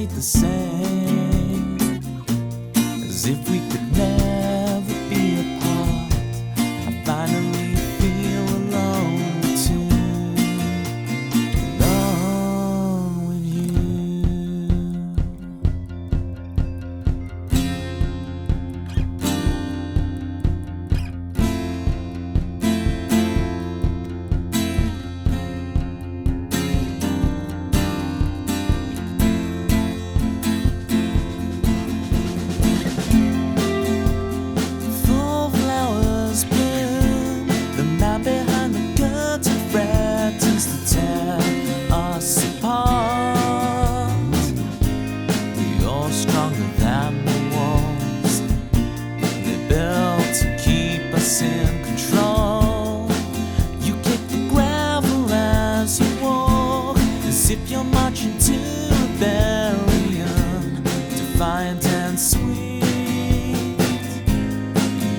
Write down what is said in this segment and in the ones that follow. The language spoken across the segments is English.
stayed the same, as if we could never be apart. I finally feel alone too, alone with you. In control, you kick the gravel as you walk, as if you're marching to rebellion, defiant and sweet.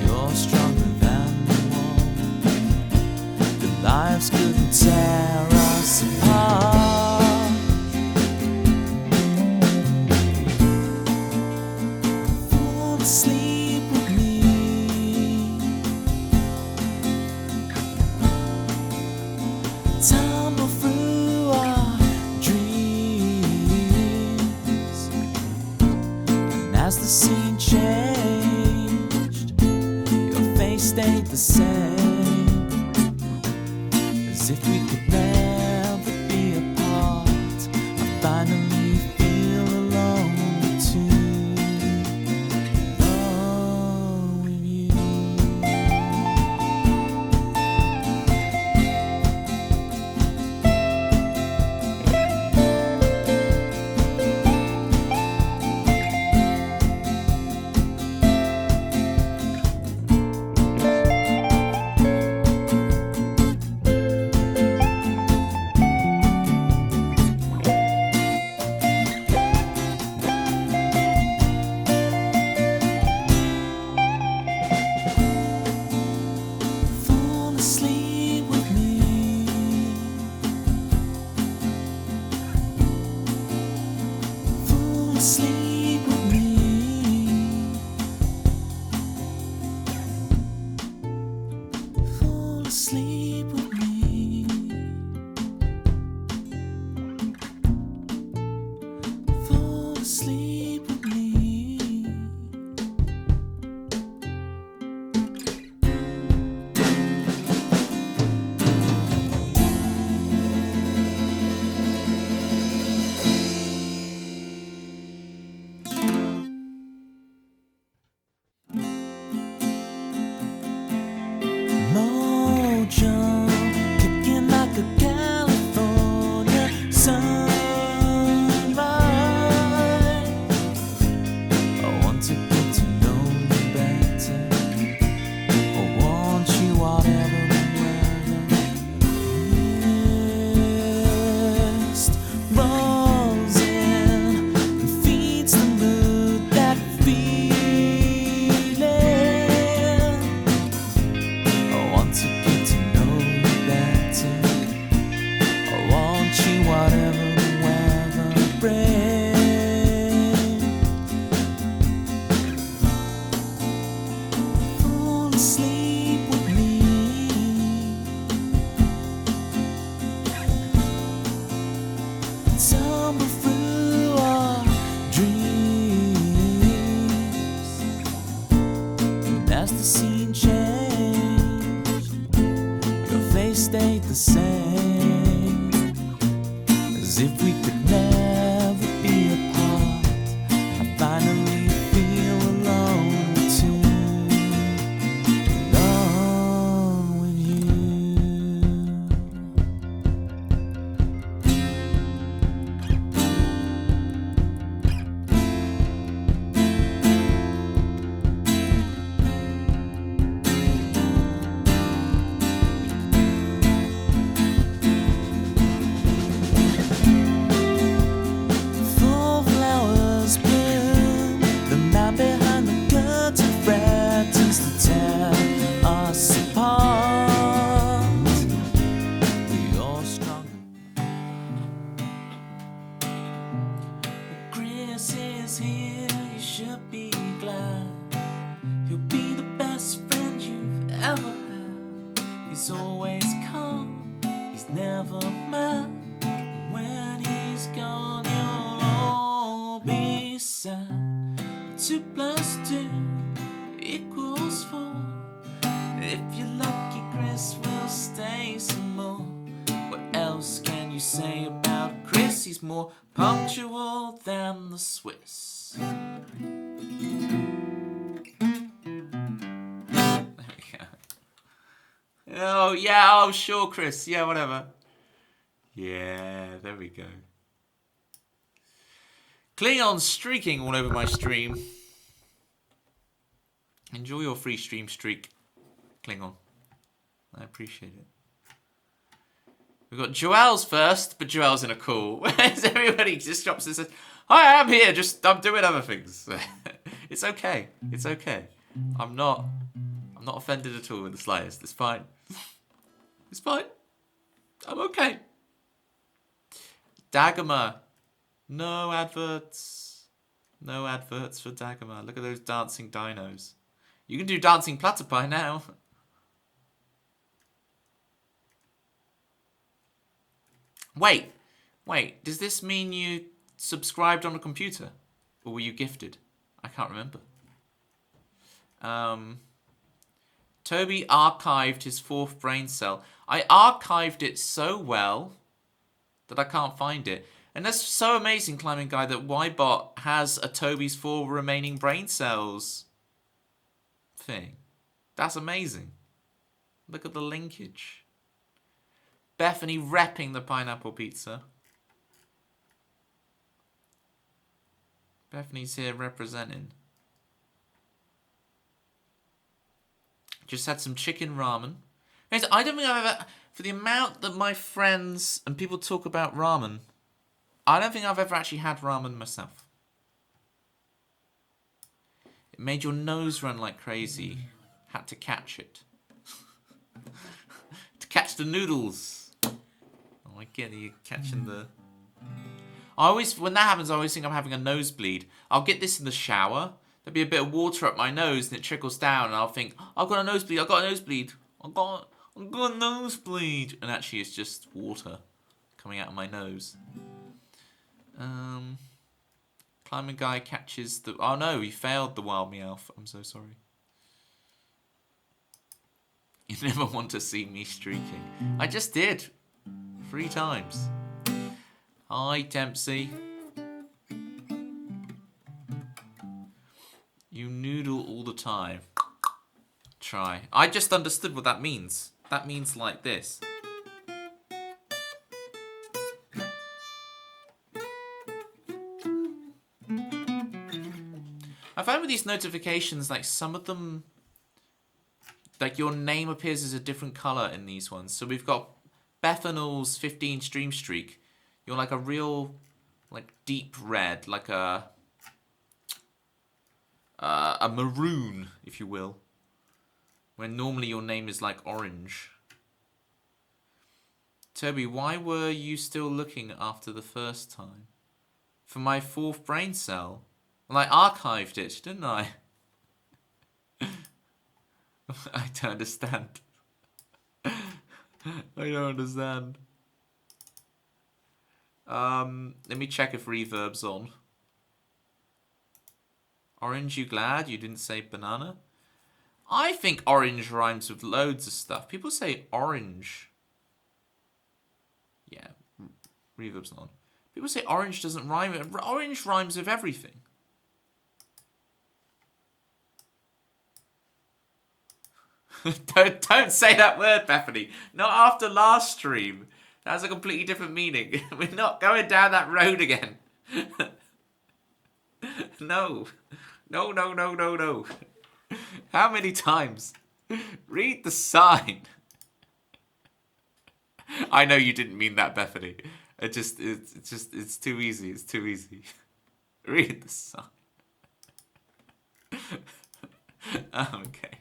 You're stronger than the wall. The lives couldn't tear us apart. Fall asleep with me. Tumble through our dreams, and as the scene changed, your face stayed the same, as if we could never be apart. I finally feel alone too, alone with you. Sleep with me. Fall asleep with me. Fall asleep with me. Fall asleep with me. Mojo, kicking like a California sunrise. is here, you should be glad. He'll be the best friend you've ever had. He's always calm, he's never mad. When he's gone, you'll all be sad. 2 plus 2 equals 4. If you're lucky, Chris will stay some more. What else can you say about Chris? He's more punctual than the Swiss. There we go. Oh, yeah, oh, sure, Chris. Yeah, whatever. Yeah, there we go. Klingon streaking all over my stream. Enjoy your free stream streak, Klingon. I appreciate it. We've got Joel's first, but Joel's in a call. Whereas everybody just drops and says, "Hi, I'm here, I'm doing other things." It's okay. It's okay. I'm not offended at all in the slightest. It's fine. It's fine. I'm okay. Dagomar. No adverts. No adverts for Dagomar. Look at those dancing dinos. You can do dancing platypi now. Wait. Does this mean you subscribed on a computer? Or were you gifted? I can't remember. Toby archived his 4th brain cell. I archived it so well that I can't find it. And that's so amazing, Climbing Guy, that Ybot has a Toby's 4 remaining brain cells thing. That's amazing. Look at the linkage. Bethany repping the pineapple pizza. Bethany's here representing. Just had some chicken ramen. Guys, I don't think I've ever, for the amount that my friends and people talk about ramen, I don't think I've ever actually had ramen myself. It made your nose run like crazy. Had to catch it. To catch the noodles. Oh, I get it, you're catching the... when that happens, I always think I'm having a nosebleed. I'll get this in the shower. There'll be a bit of water up my nose and it trickles down and I'll think, I've got a nosebleed. I've got a nosebleed. And actually it's just water coming out of my nose. Climbing Guy catches the... Oh no, he failed the wild Meowth. I'm so sorry. You never want to see me streaking. I just did. 3 times. Hi, Dempsey. You noodle all the time. Try. I just understood what that means. That means like this. I find with these notifications, like some of them, like your name appears as a different color in these ones. So we've got Bethanol's 15 stream streak. You're like a real, like deep red, like a maroon, if you will. When normally your name is like orange. Toby, why were you still looking after the first time? For my 4th brain cell? Well, I archived it, didn't I? I don't understand. I don't understand. Let me check if reverb's on. Orange, you glad you didn't say banana? I think orange rhymes with loads of stuff. People say orange. Yeah, reverb's not on. People say orange doesn't rhyme. Orange rhymes with everything. Don't say that word, Bethany. Not after last stream. That has a completely different meaning. We're not going down that road again. No. No. How many times? Read the sign. I know you didn't mean that, Bethany. It's too easy. It's too easy. Read the sign. Okay.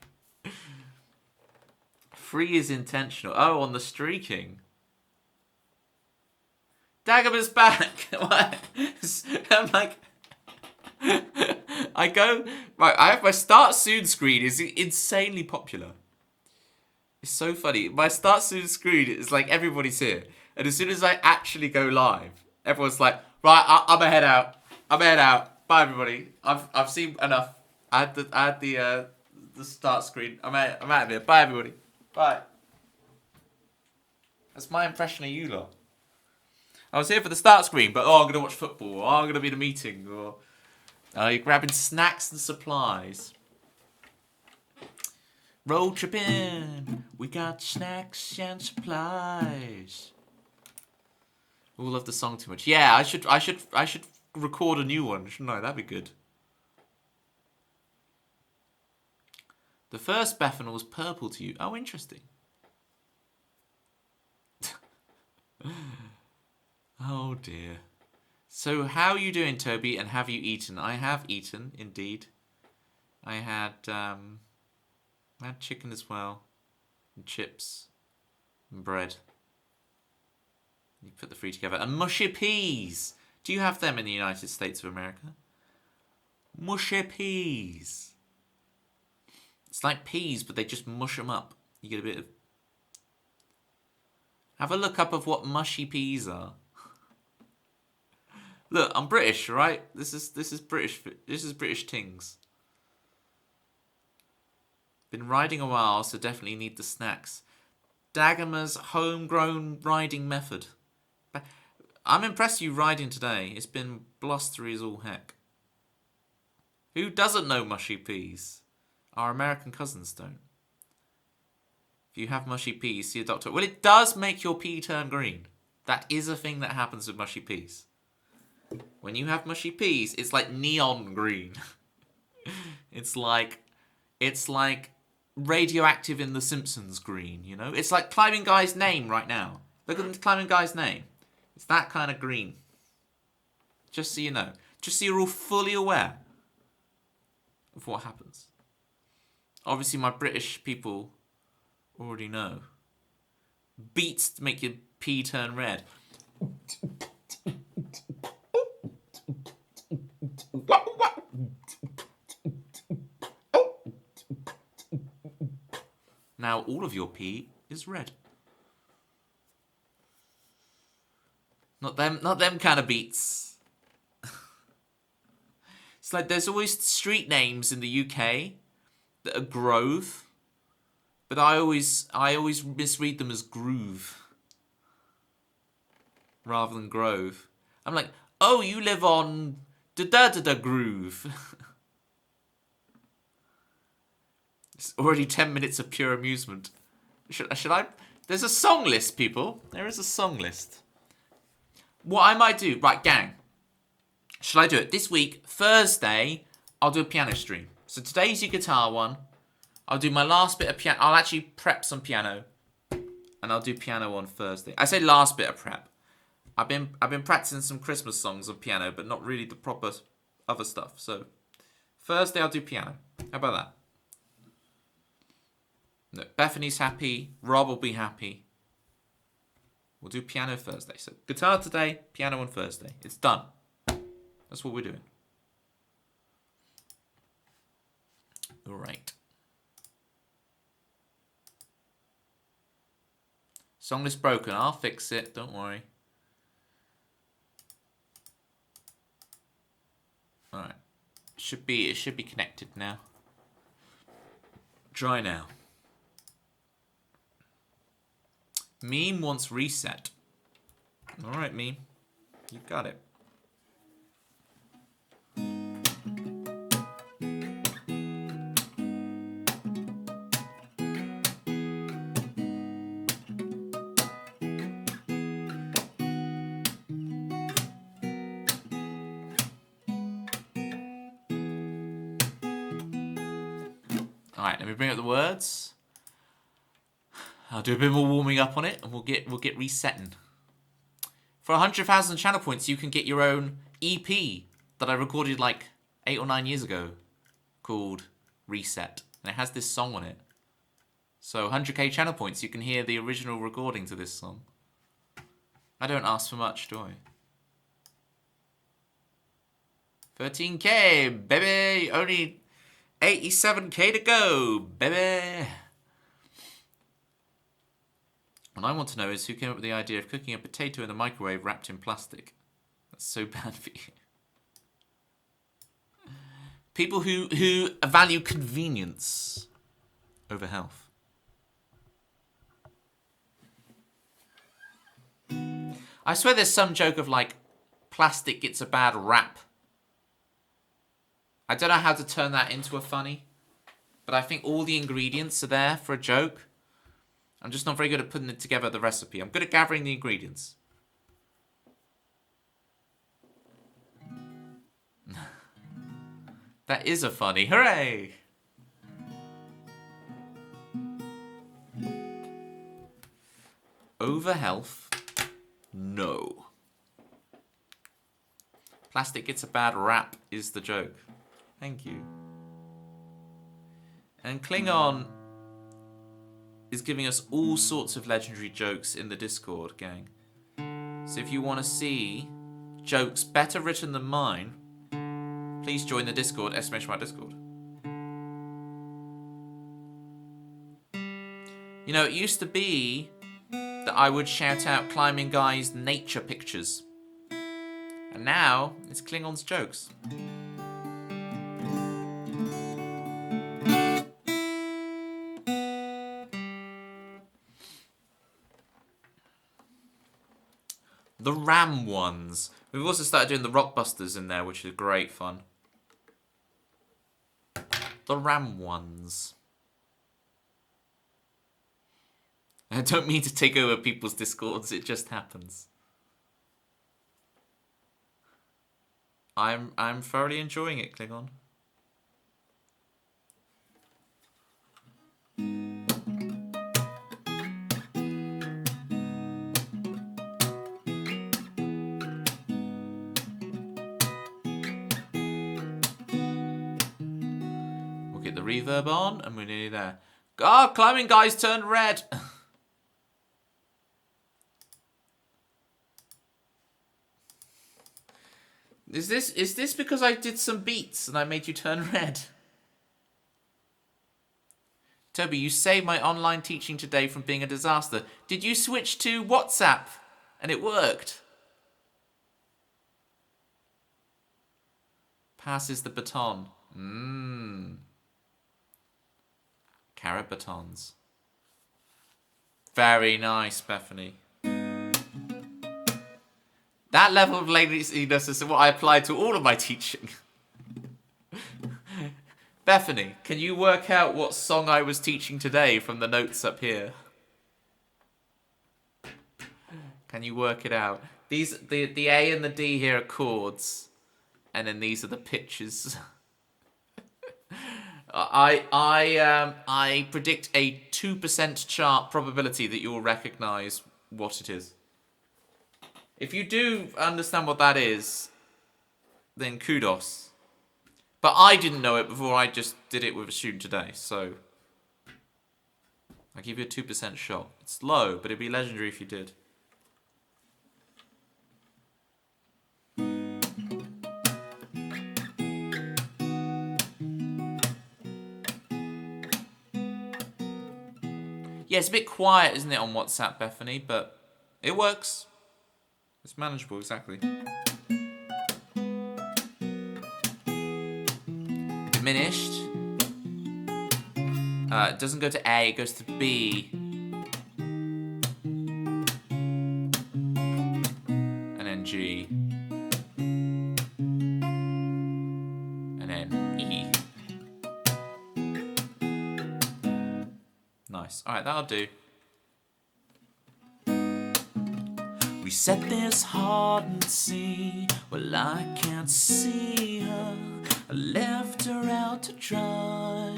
Free is intentional. Oh, on the streaking. Dagomar's back. What? I'm like, I go, right, I have my start soon screen is insanely popular. It's so funny. My start soon screen is like everybody's here. And as soon as I actually go live, everyone's like, right, I'm a head out. I'm a head out. Bye everybody. I've seen enough. I had the start screen. I'm out of here. Bye everybody. Bye. That's my impression of you lot. I was here for the start screen, but I'm gonna watch football, or I'm gonna be in a meeting, or you're grabbing snacks and supplies. Road trip in, we got snacks and supplies. We love the song too much. Yeah, I should record a new one, shouldn't I? That'd be good. The first Bethanol was purple to you. Oh, interesting. Oh dear. So how are you doing, Toby? And have you eaten? I have eaten, indeed. I had chicken as well, and chips, and bread. You put the three together. And mushy peas. Do you have them in the United States of America? Mushy peas. It's like peas, but they just mush them up. You get a bit of... Have a look up of what mushy peas are. Look, I'm British, right? This is British. This is British things. Been riding a while, so definitely need the snacks. Dagger's homegrown riding method. I'm impressed you riding today. It's been blustery as all heck. Who doesn't know mushy peas? Our American cousins don't. If you have mushy peas, see a doctor. Well, it does make your pea turn green. That is a thing that happens with mushy peas. When you have mushy peas, it's like neon green. It's like radioactive in The Simpsons green, you know? It's like Climbing Guy's name right now. Look at the Climbing Guy's name. It's that kind of green. Just so you know. Just so you're all fully aware of what happens. Obviously, my British people already know. Beets to make your pea turn red. Now all of your pea is red. Not them kind of beets. It's like there's always street names in the UK that are Grove, but I always misread them as Groove rather than Grove. I'm like, oh, you live on da Groove. It's already 10 minutes of pure amusement. Should I? There's a song list, people. There is a song list. What I might do, right, gang. Shall I do it this week? Thursday, I'll do a piano stream. So today's your guitar one. I'll do my last bit of piano. I'll actually prep some piano, and I'll do piano on Thursday. I say last bit of prep. I've been practicing some Christmas songs on piano, but not really the proper other stuff. So Thursday I'll do piano. How about that? No, Bethany's happy. Rob will be happy. We'll do piano Thursday. So guitar today, piano on Thursday. It's done. That's what we're doing. All right. Song list broken. I'll fix it. Don't worry. All right. It should be connected now. Try now. Meme wants reset. All right, Meme. You got it. All right, let me bring up the words. I'll do a bit more warming up on it, and we'll get resetting. For 100,000 channel points, you can get your own EP that I recorded like 8 or 9 years ago, called Reset, and it has this song on it. So 100k channel points, you can hear the original recording to this song. I don't ask for much, do I? 13k, baby. Only 87k to go, baby. What I want to know is who came up with the idea of cooking a potato in the microwave wrapped in plastic. That's so bad for you. People who value convenience over health. I swear there's some joke of like, plastic gets a bad rap. I don't know how to turn that into a funny, but I think all the ingredients are there for a joke. I'm just not very good at putting it together, the recipe. I'm good at gathering the ingredients. That is a funny. Hooray! Over health? No. Plastic gets a bad rap is the joke. Thank you. And Klingon is giving us all sorts of legendary jokes in the Discord, gang. So if you want to see jokes better written than mine, please join the Discord, !Discord. You know, it used to be that I would shout out Climbing Guy's nature pictures. And now, it's Klingon's jokes. The Ram ones. We've also started doing the Rockbusters in there, which is great fun. The Ram ones. I don't mean to take over people's Discords, it just happens. I'm thoroughly enjoying it, Klingon. We'll get the reverb on, and we're nearly there. Ah, Climbing Guys turned red. Is this because I did some beats and I made you turn red? Toby, you saved my online teaching today from being a disaster. Did you switch to WhatsApp and it worked? Passes the baton. Carrot batons. Very nice, Bethany. That level of laziness is what I apply to all of my teaching. Bethany, can you work out what song I was teaching today from the notes up here? Can you work it out? The A and the D here are chords, and then these are the pitches. I predict a 2% chart probability that you will recognize what it is. If you do understand what that is, then kudos. But I didn't know it before I just did it with a student today, so I give you a 2% shot. It's low, but it'd be legendary if you did. Yeah, it's a bit quiet, isn't it, on WhatsApp, Bethany? But it works. It's manageable, exactly. Diminished. It doesn't go to A, it goes to B. And then G. And then E. Nice. Alright, that'll do. We set this heart and sea. Well, I can't see her. I left her out to dry.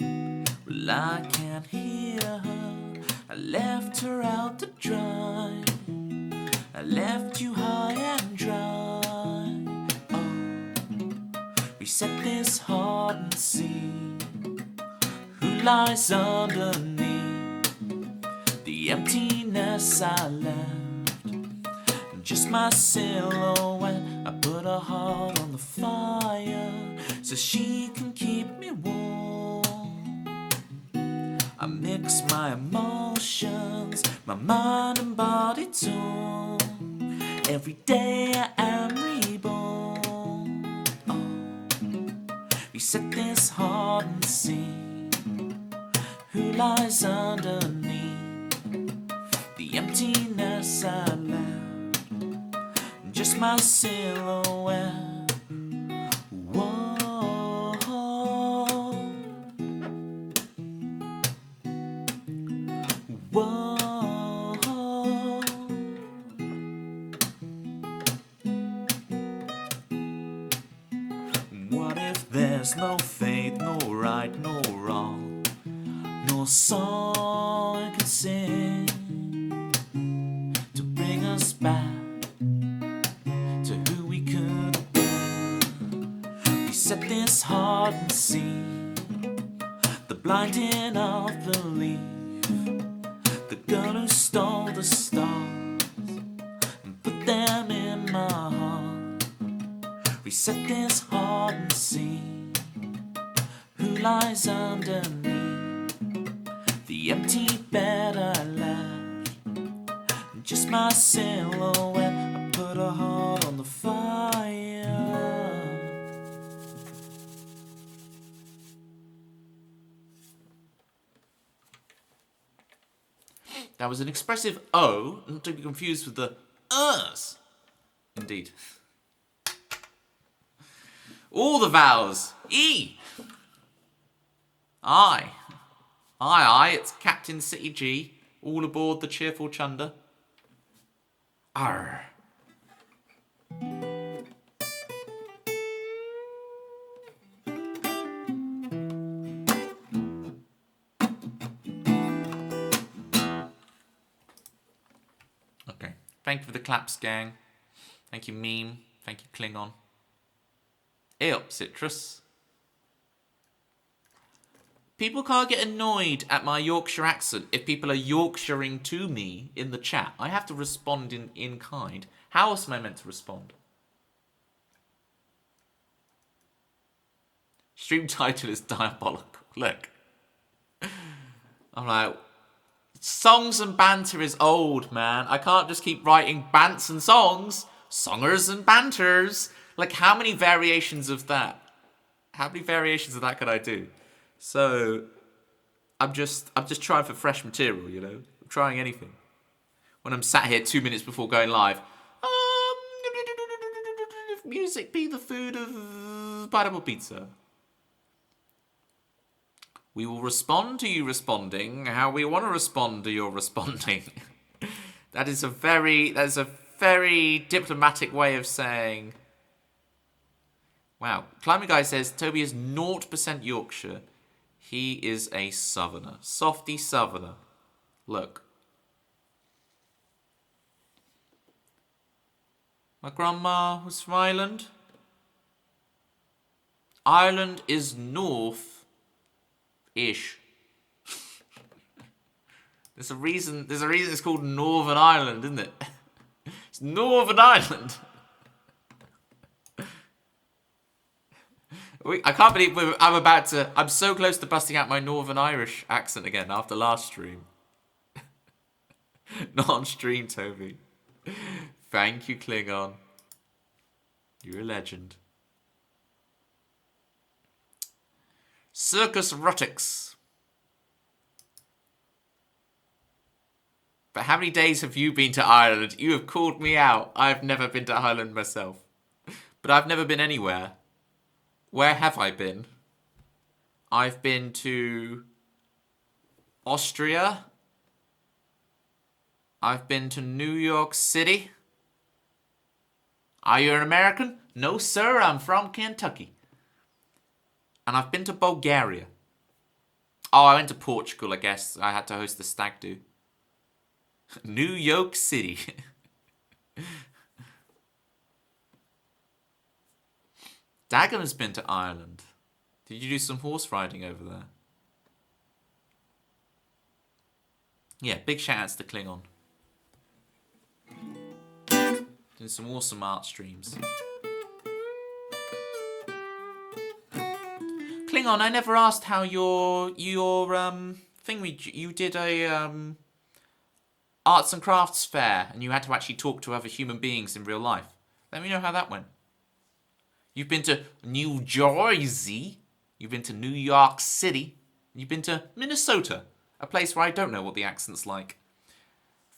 Well, I can't hear her. I left her out to dry. I left you high and dry. Oh, we set this heart and sea. Who lies underneath the emptiness I left? Just my silhouette, a put her heart on the fire so she can keep me warm. I mix my emotions, my mind and body torn. Every day I am reborn. We set this heart and see who lies underneath the emptiness I left, just my silhouette. Whoa. Whoa. What if there's no fate, no right, no wrong, no song I can sing to bring us back to who we could have been? We set this heart and see the blinding of belief, the girl who stole the stars and put them in my heart. Reset this heart and see who lies underneath the empty bed I left, just my silhouette. I put her heart on the fire. That was an expressive O, not to be confused with the Rs. Indeed. All the vowels. E. I. Aye, it's Captain City G. All aboard the cheerful chunder. Arr. Okay. Thank you for the claps, gang. Thank you, Meme. Thank you, Klingon. Eop, Citrus. People can't get annoyed at my Yorkshire accent if people are Yorkshiring to me in the chat. I have to respond in kind. How else am I meant to respond? Stream title is diabolical. Look. I'm like, songs and banter is old, man. I can't just keep writing bants and songs. Songers and banters. Like, how many variations of that? How many variations of that could I do? So, I'm just trying for fresh material, you know? I'm trying anything. When I'm sat here 2 minutes before going live, if music be the food of pineapple pizza. We will respond to you responding how we want to respond to your responding. That is a very diplomatic way of saying. Wow. Climbing Guy says Toby is 0% Yorkshire. He is a southerner. Softy southerner. Look. My grandma was from Ireland. Ireland is north-ish. There's a reason it's called Northern Ireland, isn't it? It's Northern Ireland. I can't believe I'm so close to busting out my Northern Irish accent again after last stream. Not on stream, Toby. Thank you, Klingon. You're a legend. Circus Rotix. But how many days have you been to Ireland? You have called me out. I've never been to Ireland myself. But I've never been anywhere. Where have I been? I've been to Austria. I've been to New York City. Are you an American? No, sir. I'm from Kentucky. And I've been to Bulgaria. Oh, I went to Portugal, I guess. I had to host the stag do. New York City. Dagon has been to Ireland. Did you do some horse riding over there? Yeah, big shout outs to Klingon. Doing some awesome art streams. hang on. I never asked how your thing you did a arts and crafts fair, and you had to actually talk to other human beings in real life. Let me know how that went. You've been to New Jersey. You've been to New York City. You've been to Minnesota, a place where I don't know what the accent's like.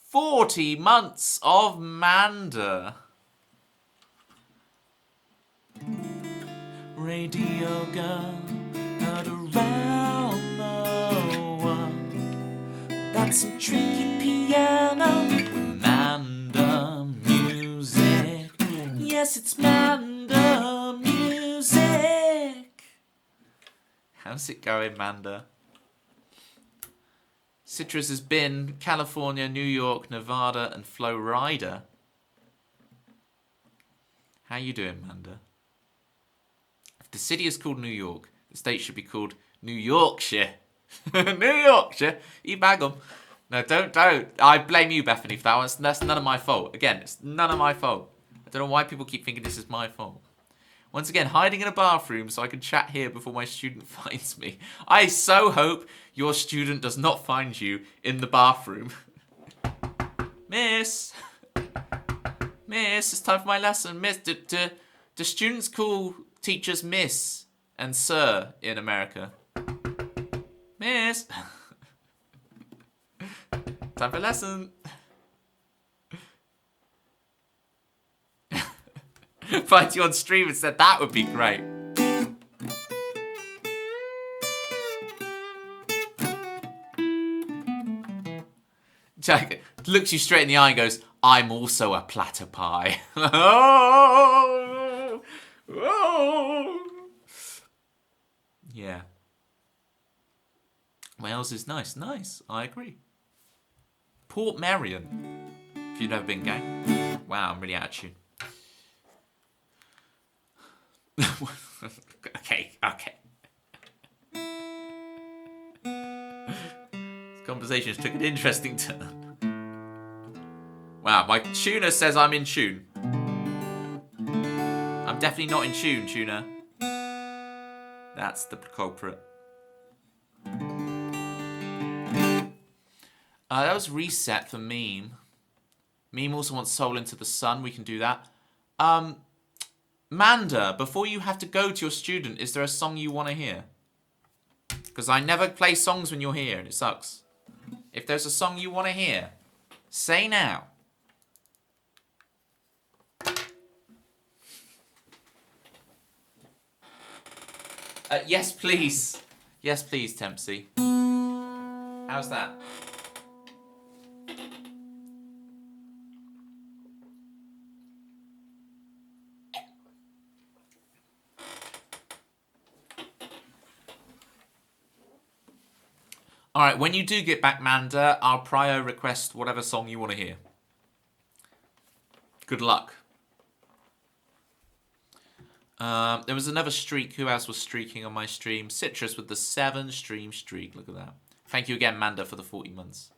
40 months of Manda. Radio girl heard around the world. That's some tricky piano. Manda music. Yes, it's Manda music. How's it going, Manda? Citrus has been California, New York, Nevada, and Florida. How you doing, Manda? If the city is called New York, the state should be called New Yorkshire. New Yorkshire? You bag 'em. No, don't. I blame you, Bethany, for that one. That's none of my fault. Again, it's none of my fault. I don't know why people keep thinking this is my fault. Once again, hiding in a bathroom so I can chat here before my student finds me. I so hope your student does not find you in the bathroom. Miss, it's time for my lesson. Miss, do students call teachers Miss and Sir in America? Miss, time for lesson. Find you on stream instead. That would be great. Jack looks you straight in the eye and goes, "I'm also a platypi." Oh, yeah. Wales is nice. Nice. I agree. Port Merion. If you've never been, gang. Wow, I'm really out of tune. Okay. This conversation took an interesting turn. Wow, my tuner says I'm in tune. I'm definitely not in tune, tuner. That's the culprit. That was reset for Meme. Meme also wants Soul Into the Sun. We can do that. Manda, before you have to go to your student, is there a song you want to hear? Because I never play songs when you're here, and it sucks. If there's a song you want to hear, say now. Yes, please. Yes, please, Tempsy. How's that? Alright, when you do get back, Manda, I'll prior request whatever song you want to hear. Good luck. There was another streak. Who else was streaking on my stream? Citrus with the 7 stream streak. Look at that. Thank you again, Manda, for the 40 months.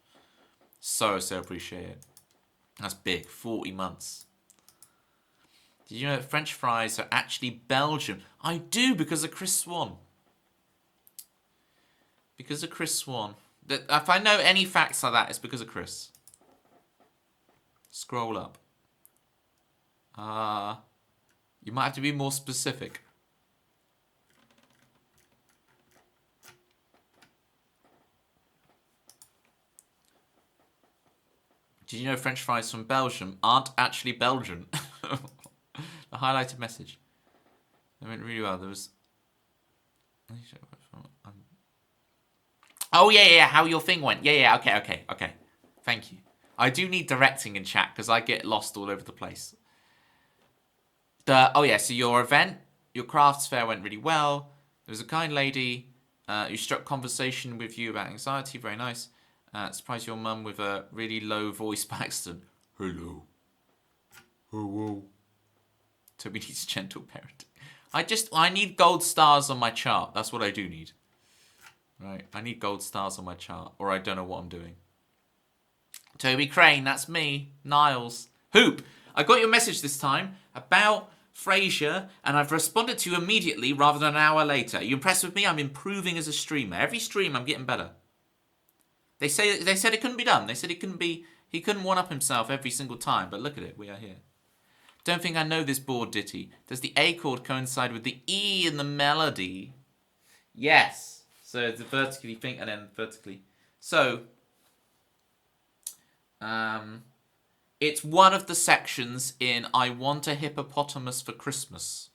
So appreciate it. That's big. 40 months. Did you know that French fries are actually Belgian? I do, because of Chris Swan. Because of Chris Swan. If I know any facts like that, it's because of Chris. Scroll up. You might have to be more specific. Did you know French fries from Belgium aren't actually Belgian? The highlighted message. It went really well. There was... Oh, yeah, how your thing went. Yeah, okay. Thank you. I do need directing in chat because I get lost all over the place. So your event, your crafts fair went really well. There was a kind lady who struck conversation with you about anxiety. Very nice. Surprised your mum with a really low voice accent. Hello. Hello. Toby needs gentle parenting. I need gold stars on my chart. That's what I do need. Right, I need gold stars on my chart, or I don't know what I'm doing. Toby Crane, that's me. Niles. Hoop, I got your message this time about Frasier, and I've responded to you immediately rather than an hour later. Are you impressed with me? I'm improving as a streamer. Every stream, I'm getting better. They said it couldn't be done. They said he couldn't one-up himself every single time, but look at it, we are here. Don't think I know this board ditty. Does the A chord coincide with the E in the melody? Yes. So it's a vertically thing and then vertically. So, it's one of the sections in I Want a Hippopotamus for Christmas.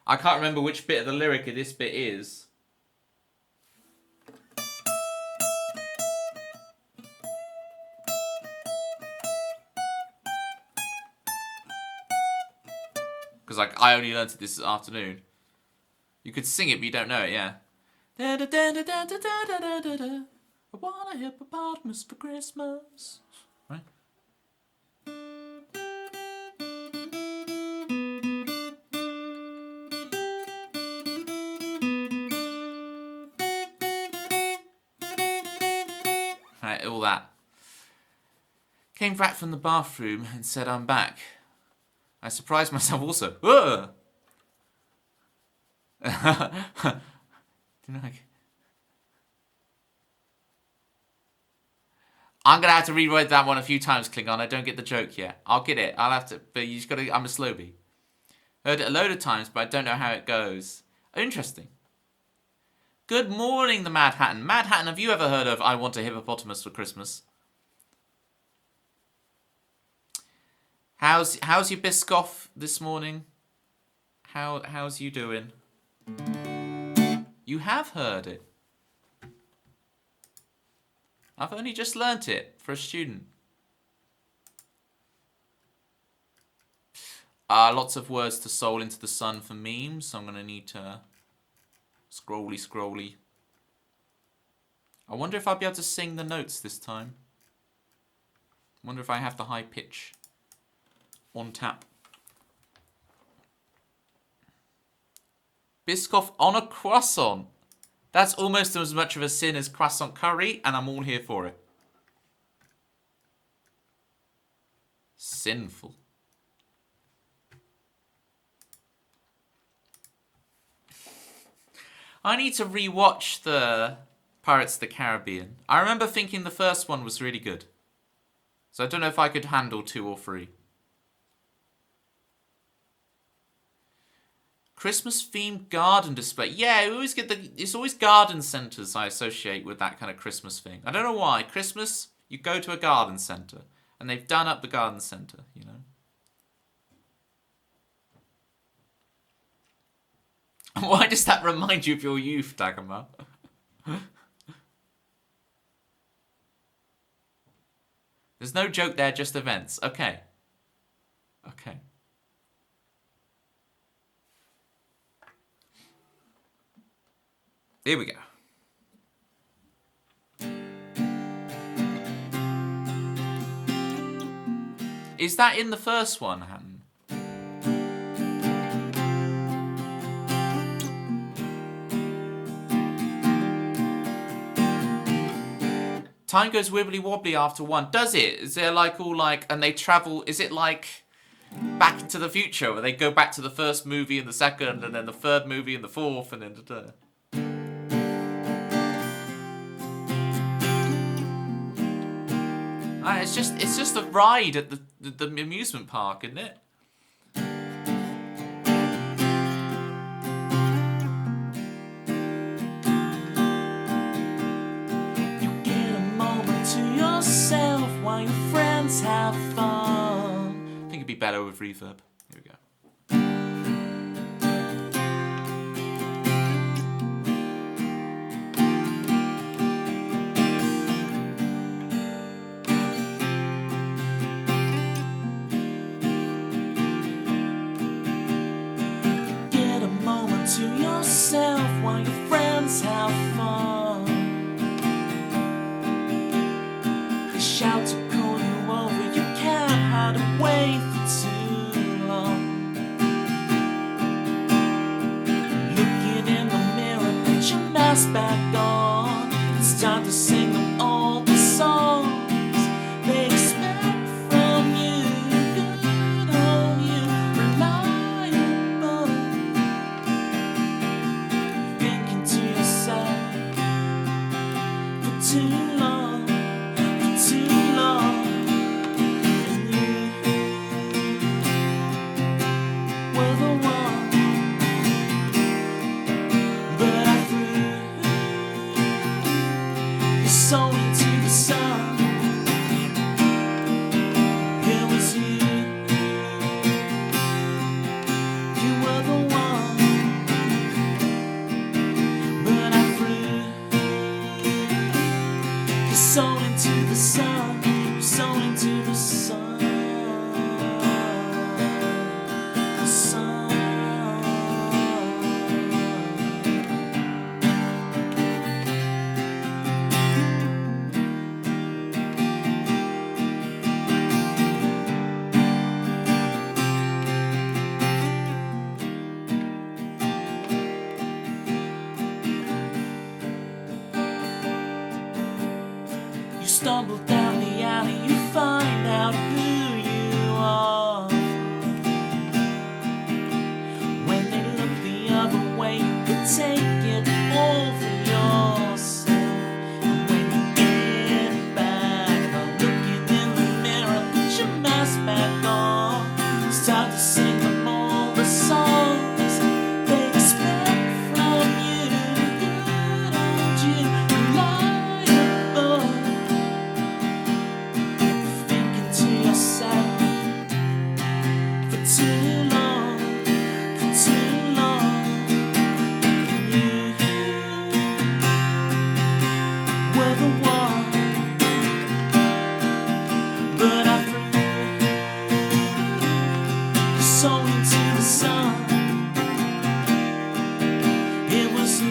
I can't remember which bit of the lyric this bit is. Because I only learned it this afternoon. You could sing it, but you don't know it, yeah. I want a hippopotamus for Christmas. Right? Right, all that. Came back from the bathroom and said, I'm back. I surprised myself also. Ugh! Didn't I? I'm gonna have to rewrite that one a few times, Klingon. I don't get the joke yet. I'll get it. I'll have to, but you just gotta. I'm a slowbie. Heard it a load of times, but I don't know how it goes. Interesting. Good morning, the Mad Hatton. Mad Hatton, have you ever heard of I Want a Hippopotamus for Christmas? How's your Biscoff this morning? How's you doing? You have heard it. I've only just learnt it for a student. Lots of words to soul into the sun for memes, so I'm gonna need to scrolly. I wonder if I'll be able to sing the notes this time. I wonder if I have the high pitch on tap. Biscoff on a croissant. That's almost as much of a sin as croissant curry, and I'm all here for it. Sinful. I need to rewatch the Pirates of the Caribbean. I remember thinking the first one was really good. So I don't know if I could handle 2 or 3. Christmas themed garden display. Yeah, we always get it's always garden centres I associate with that kind of Christmas thing. I don't know why. Christmas, you go to a garden centre. And they've done up the garden centre, you know. Why does that remind you of your youth, Dagomar? There's no joke there, just events. Okay. Okay. Here we go. Is that in the first one, Hatton? Time goes wibbly wobbly after 1. Does it? Is there like all like, and they travel, is it like Back to the Future where they go back to the first movie and the second and then the third movie and the fourth and then it's just a ride at the amusement park, isn't it? You get a moment to yourself while your friends have fun. I think it'd be better with reverb. Here we go. To yourself while your friends have fun. They shout to call you over, you can't hide away for too long. Looking in the mirror, put your mask back on. It's time to sing them all the songs they expect from you. stumble down the alley, you find out who you are. When they look the other way, you could take it all for yourself. And when you get back, by looking in the mirror, put your mask back on. It's time to sing them all the songs they expect from you. Good old you, reliable. Thinking to yourself for too long, for too long. You were the one, but I threw your soul into the sun. It was you.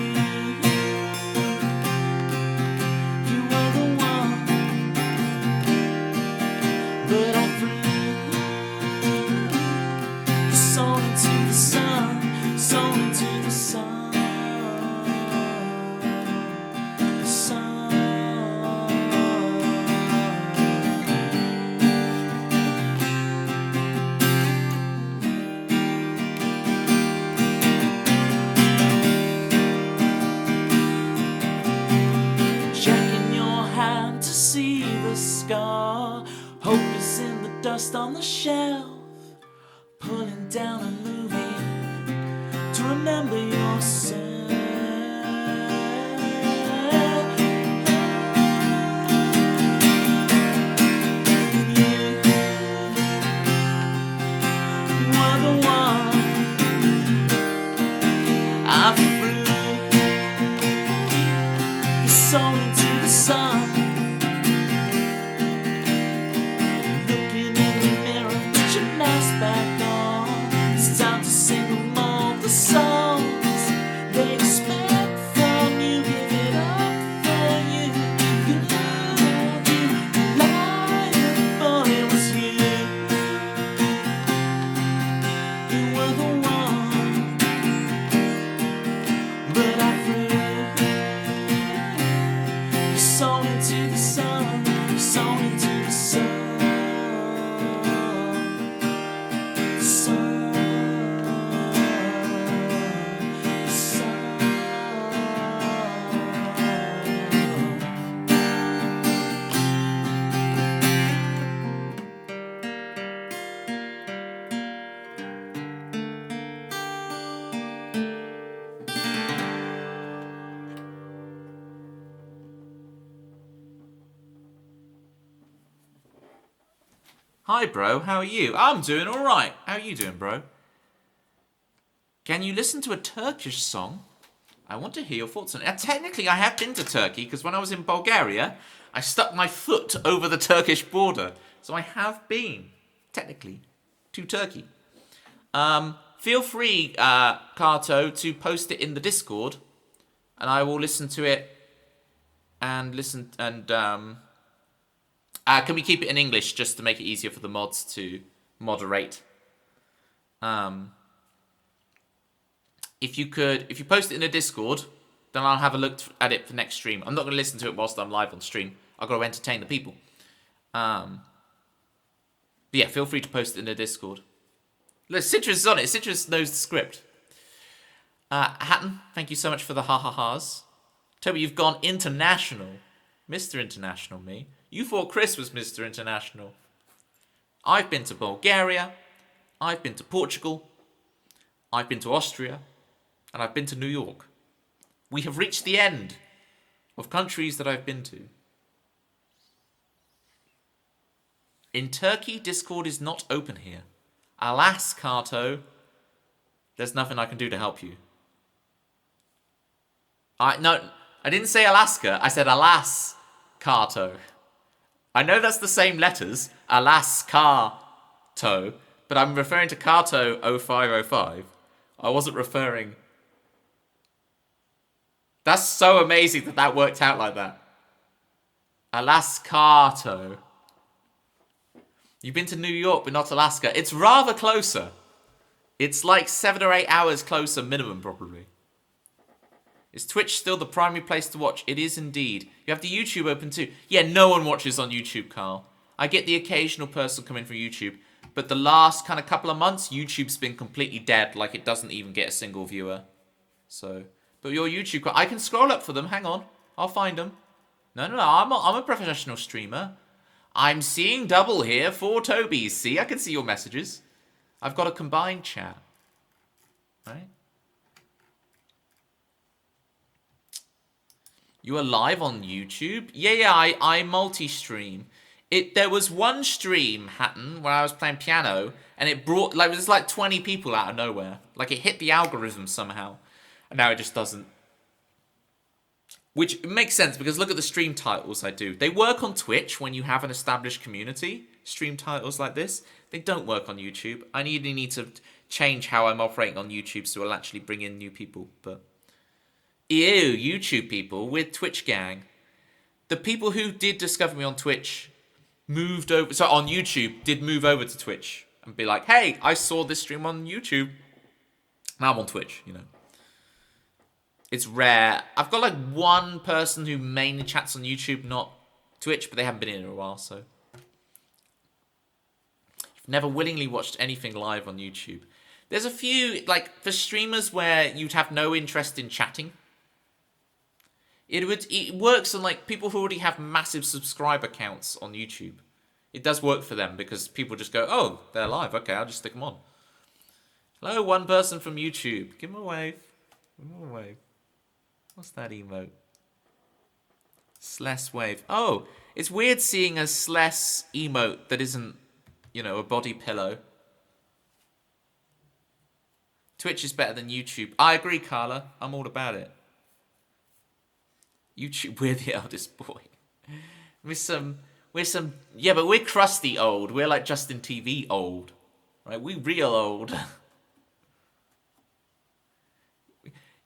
You were the one, but I threw your soul into the sun, soul into the sun, the sun. Checking your hand to see the scar. Hope is in the dust on the shelf. Pulling down and moving to remember yourself. You were the one I threw your soul into the sun. Looking in the mirror, put your mask back on. It's time to sing them all the songs they expect from you. Give it up for you. Good old you, reliable. It was you. You were the one, but I threw your soul into the sun, your soul into the sun, the sun, the sun. Hi, bro. How are you? I'm doing all right. How are you doing, bro? Can you listen to a Turkish song? I want to hear your thoughts on it. Technically, I have been to Turkey because when I was in Bulgaria, I stuck my foot over the Turkish border. So I have been, technically, to Turkey. Feel free, Kato, to post it in the Discord, and I will listen to it and listen and can we keep it in English just to make it easier for the mods to moderate? If you post it in the Discord, then I'll have a look at it for next stream. I'm not going to listen to it whilst I'm live on stream. I've got to entertain the people. But yeah, feel free to post it in the Discord. Look, Citrus is on it. Citrus knows the script. Hatton, thank you so much for the ha-ha-has. Toby, you've gone international. Mr. International, me. You thought Chris was Mr. International. I've been to Bulgaria. I've been to Portugal. I've been to Austria. And I've been to New York. We have reached the end of countries that I've been to. In Turkey, Discord is not open here. Alas, Kato, there's nothing I can do to help you. No, I didn't say Alaska. I said alas, Kato. I know that's the same letters, alas, Kato, but I'm referring to Kato 0505. I wasn't referring... That's so amazing that that worked out like that. Alas, Kato. You've been to New York, but not Alaska. It's rather closer. It's like 7 or 8 hours closer minimum, probably. Is Twitch still the primary place to watch? It is indeed. You have the YouTube open too. Yeah, no one watches on YouTube, Carl. I get the occasional person coming from YouTube, but the last kind of couple of months, YouTube's been completely dead. Like, it doesn't even get a single viewer. So, but your YouTube, I can scroll up for them. Hang on, I'll find them. No, I'm a professional streamer. I'm seeing double here for Toby's. See, I can see your messages. I've got a combined chat. Right? You are live on YouTube? Yeah, I multi-stream. There was one stream, Hatton, where I was playing piano, and it brought, like, it was like 20 people out of nowhere. Like, it hit the algorithm somehow. And now it just doesn't. Which makes sense, because look at the stream titles I do. They work on Twitch when you have an established community. Stream titles like this. They don't work on YouTube. I need to change how I'm operating on YouTube so it'll actually bring in new people. But ew, YouTube people with Twitch gang. The people who did discover me on Twitch moved over. So on YouTube, did move over to Twitch and be like, hey, I saw this stream on YouTube. Now I'm on Twitch, you know. It's rare. I've got like one person who mainly chats on YouTube, not Twitch, but they haven't been in a while, so. I've never willingly watched anything live on YouTube. There's a few, like, for streamers where you'd have no interest in chatting. It works on, like, people who already have massive subscriber counts on YouTube. It does work for them because people just go, oh, they're live. Okay, I'll just stick them on. Hello, one person from YouTube. Give them a wave. Give them a wave. What's that emote? Sless wave. Oh, it's weird seeing a Sless emote that isn't, you know, a body pillow. Twitch is better than YouTube. I agree, Carla. I'm all about it. YouTube, we're the eldest boy. Yeah, but we're crusty old. We're like Justin TV old. Right? We real old.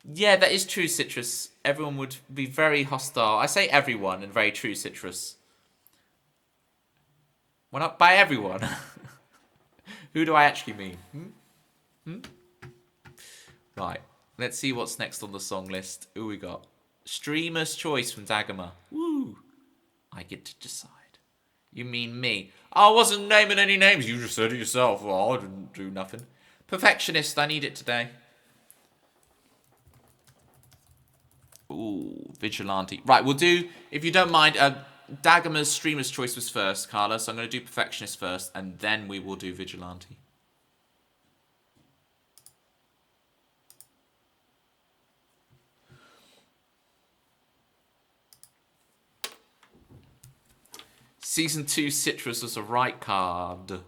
Yeah, that is true, Citrus. Everyone would be very hostile. I say everyone and very true, Citrus. Well, not by everyone. Who do I actually mean? Right, let's see what's next on the song list. Who we got? Streamer's Choice from Dagama. Woo! I get to decide. You mean me? I wasn't naming any names. You just said it yourself. Well, I didn't do nothing. Perfectionist, I need it today. Ooh, Vigilante. Right, we'll do, if you don't mind, Dagama's Streamer's Choice was first, Carla, so I'm going to do Perfectionist first, and then we will do Vigilante. Season 2 Citrus was a right card.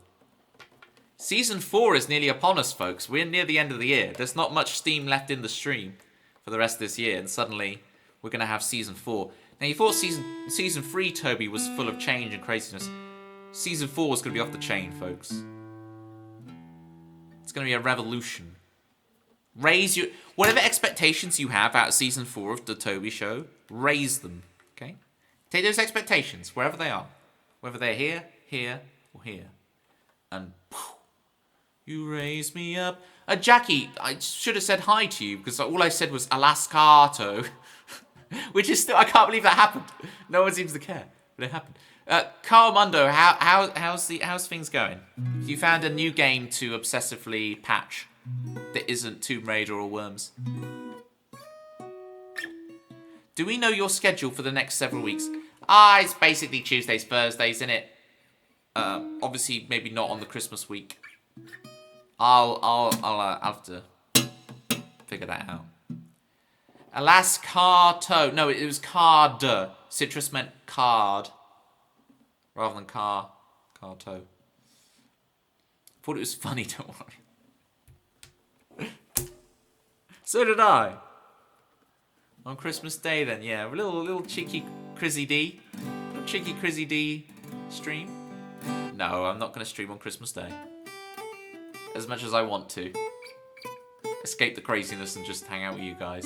Season 4 is nearly upon us, folks. We're near the end of the year. There's not much steam left in the stream for the rest of this year, and suddenly we're going to have Season 4. Now, you thought Season 3, Toby, was full of change and craziness. Season 4 is going to be off the chain, folks. It's going to be a revolution. Raise your... Whatever expectations you have out of Season 4 of the Toby Show, raise them, okay? Take those expectations, wherever they are. Whether they're here, here, or here. And... Poof, you raise me up... Jackie, I should have said hi to you, because all I said was Alaskato. Which is still... I can't believe that happened. No one seems to care, but it happened. Carl Mundo, how's things going? You found a new game to obsessively patch that isn't Tomb Raider or Worms. Do we know your schedule for the next several weeks? It's basically Tuesdays, Thursdays, innit? Obviously, maybe not on the Christmas week. I'll have to figure that out. Alaskato. No, it was card. Citrus meant card. Rather than carto. Thought it was funny, don't worry. So did I. On Christmas Day then, yeah. A little cheeky Crizzy D. Little cheeky Crizzy D stream. No, I'm not going to stream on Christmas Day. As much as I want to. Escape the craziness and just hang out with you guys.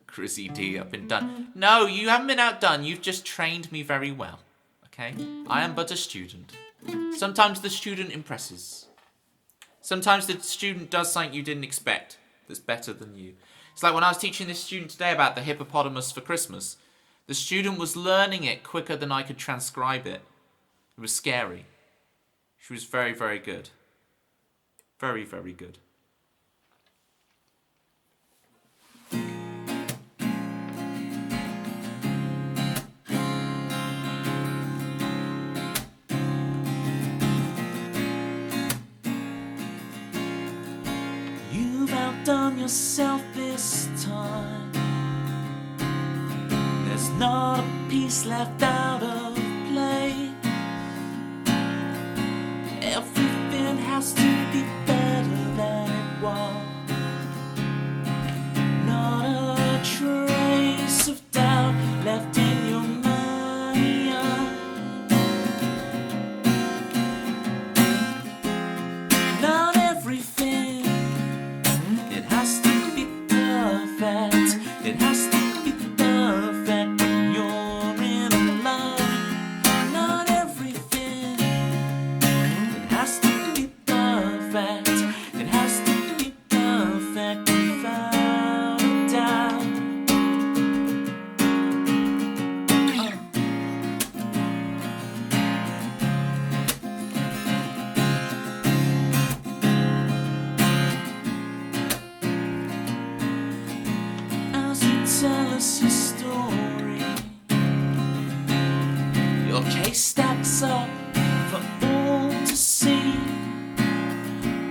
Crizzy D, I've been done. No, you haven't been outdone. You've just trained me very well. Okay? I am but a student. Sometimes the student impresses. Sometimes the student does something you didn't expect. that's better than you. It's like when I was teaching this student today about the hippopotamus for Christmas. The student was learning it quicker than I could transcribe it. It was scary. She was very, very good. Very, very good. You've outdone yourself this time. There's not a piece left out of place. Everything has to be better than it was. Not a trace of doubt left in your mind. Not everything, it has to be perfect. It has to be perfect when you're in love. Not everything, it has to be perfect. It has to be perfect without a doubt. As you tell us your story, your case stacks up for all to see.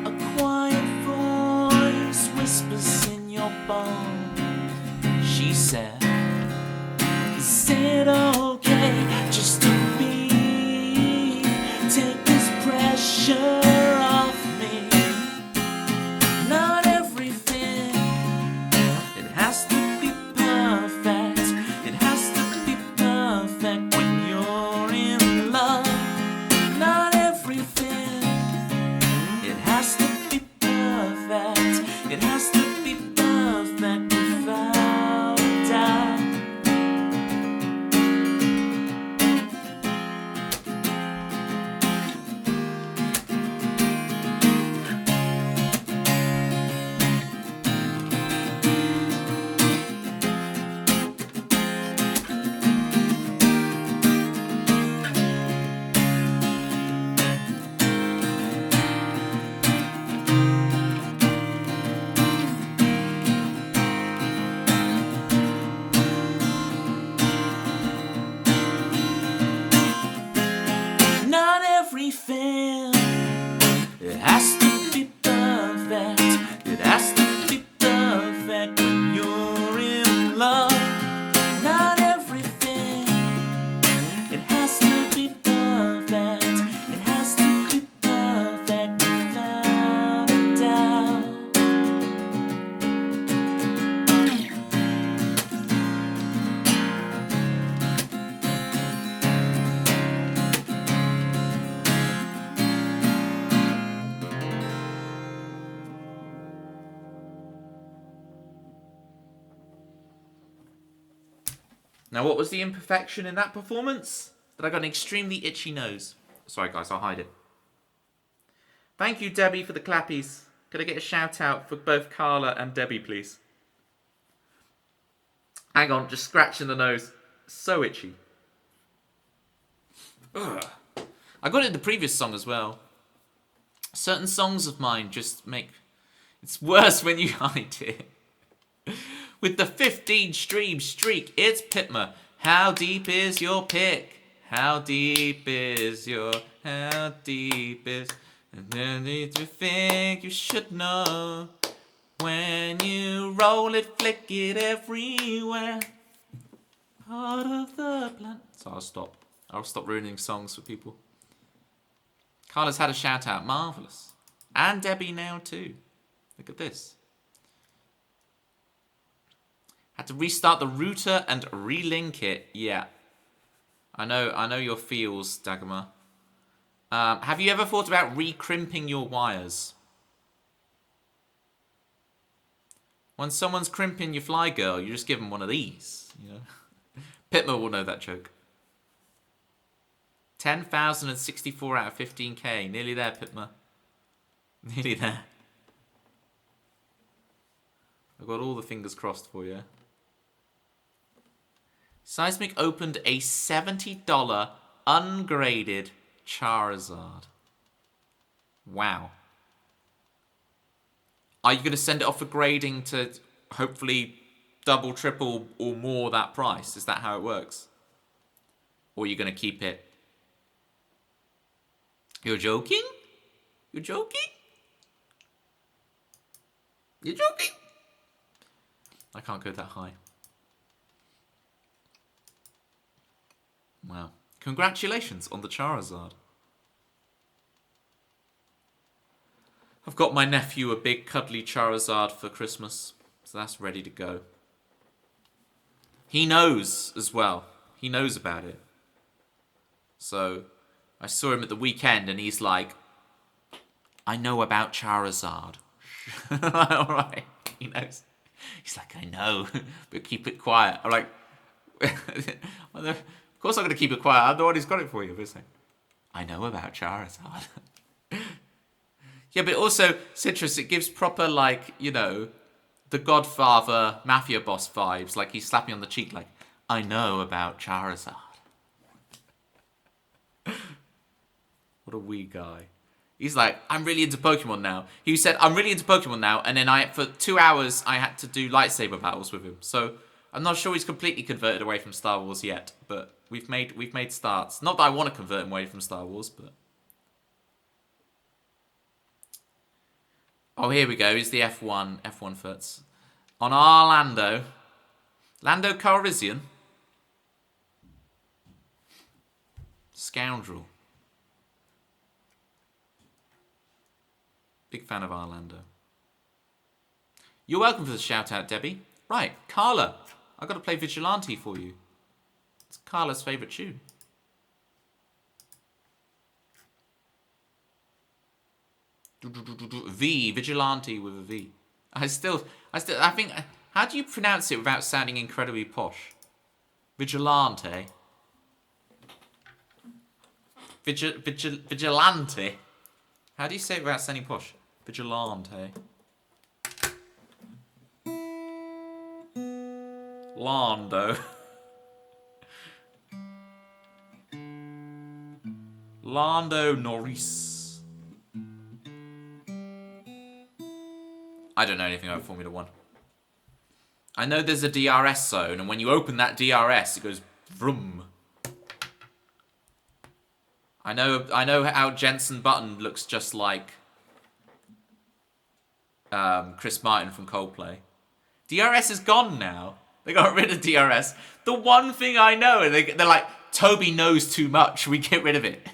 A quiet voice whispers in your bones. She said, is it okay just to be? Take this pressure off me. Not everything, it has to be perfect. It has to be perfect when you're in love. Not everything, it has to be perfect. It has to be perfect without a doubt. Not everything, it has to be perfect. It has to be perfect when you're in love. Not everything, it has to be perfect. It has to be perfect without a doubt. Now, what was the imperfection in that performance? That I got an extremely itchy nose. Sorry, guys, I'll hide it. Thank you, Debbie, for the clappies. Could I get a shout out for both Carla and Debbie, please? Hang on, just scratching the nose. So itchy. Ugh. I got it in the previous song as well. Certain songs of mine just make... It's worse when you hide it. With the 15 stream streak, it's Pitma. How deep is your pick? How deep is your... How deep is... And then you think you should know. When you roll it, flick it everywhere. Part of the plan... So I'll stop. I'll stop ruining songs for people. Carla's had a shout out. Marvellous. And Debbie now too. Look at this. Had to restart the router and relink it. Yeah. I know your feels, Dagmar. Have you ever thought about recrimping your wires? When someone's crimping your fly girl, you just give them one of these. You know, Pitma will know that joke. 10,064 out of 15k. Nearly there, Pitma. Nearly there. I've got all the fingers crossed for you. Seismic opened a $70 ungraded Charizard. Wow. Are you going to send it off for grading to hopefully double, triple, or more that price? Is that how it works? Or are you going to keep it? You're joking? You're joking? You're joking? I can't go that high. Wow. Congratulations on the Charizard. I've got my nephew a big cuddly Charizard for Christmas, so that's ready to go. He knows as well. He knows about it. So I saw him at the weekend and he's like, I know about Charizard. Alright, he knows. He's like, I know, but keep it quiet. I'm like, of course I'm going to keep it quiet. I'm the one who's got it for you. But it's like, I know about Charizard. Yeah, but also, Citrus, it gives proper, like, you know, the Godfather Mafia boss vibes. Like, he's slapping on the cheek like, I know about Charizard. What a wee guy. He's like, I'm really into Pokemon now. He said, I'm really into Pokemon now. And then for 2 hours, I had to do lightsaber battles with him. So I'm not sure he's completely converted away from Star Wars yet. But we've made starts. Not that I want to convert him away from Star Wars, but... Oh, here we go. Here's the F1 Foots. On our Lando Calrissian. Scoundrel. Big fan of Orlando. You're welcome for the shout out, Debbie. Right, Carla. I've got to play Vigilante for you. It's Carla's favourite tune. V, Vigilante with a V. I think, how do you pronounce it without sounding incredibly posh? Vigilante. Vigilante. How do you say it without sounding posh? Vigilante. Lando. Lando Norris. I don't know anything about Formula 1. I know there's a DRS zone, and when you open that DRS, it goes vroom. I know how Jensen Button looks just like Chris Martin from Coldplay. DRS is gone now. They got rid of DRS. The one thing I know, and they're like, Toby knows too much. We get rid of it.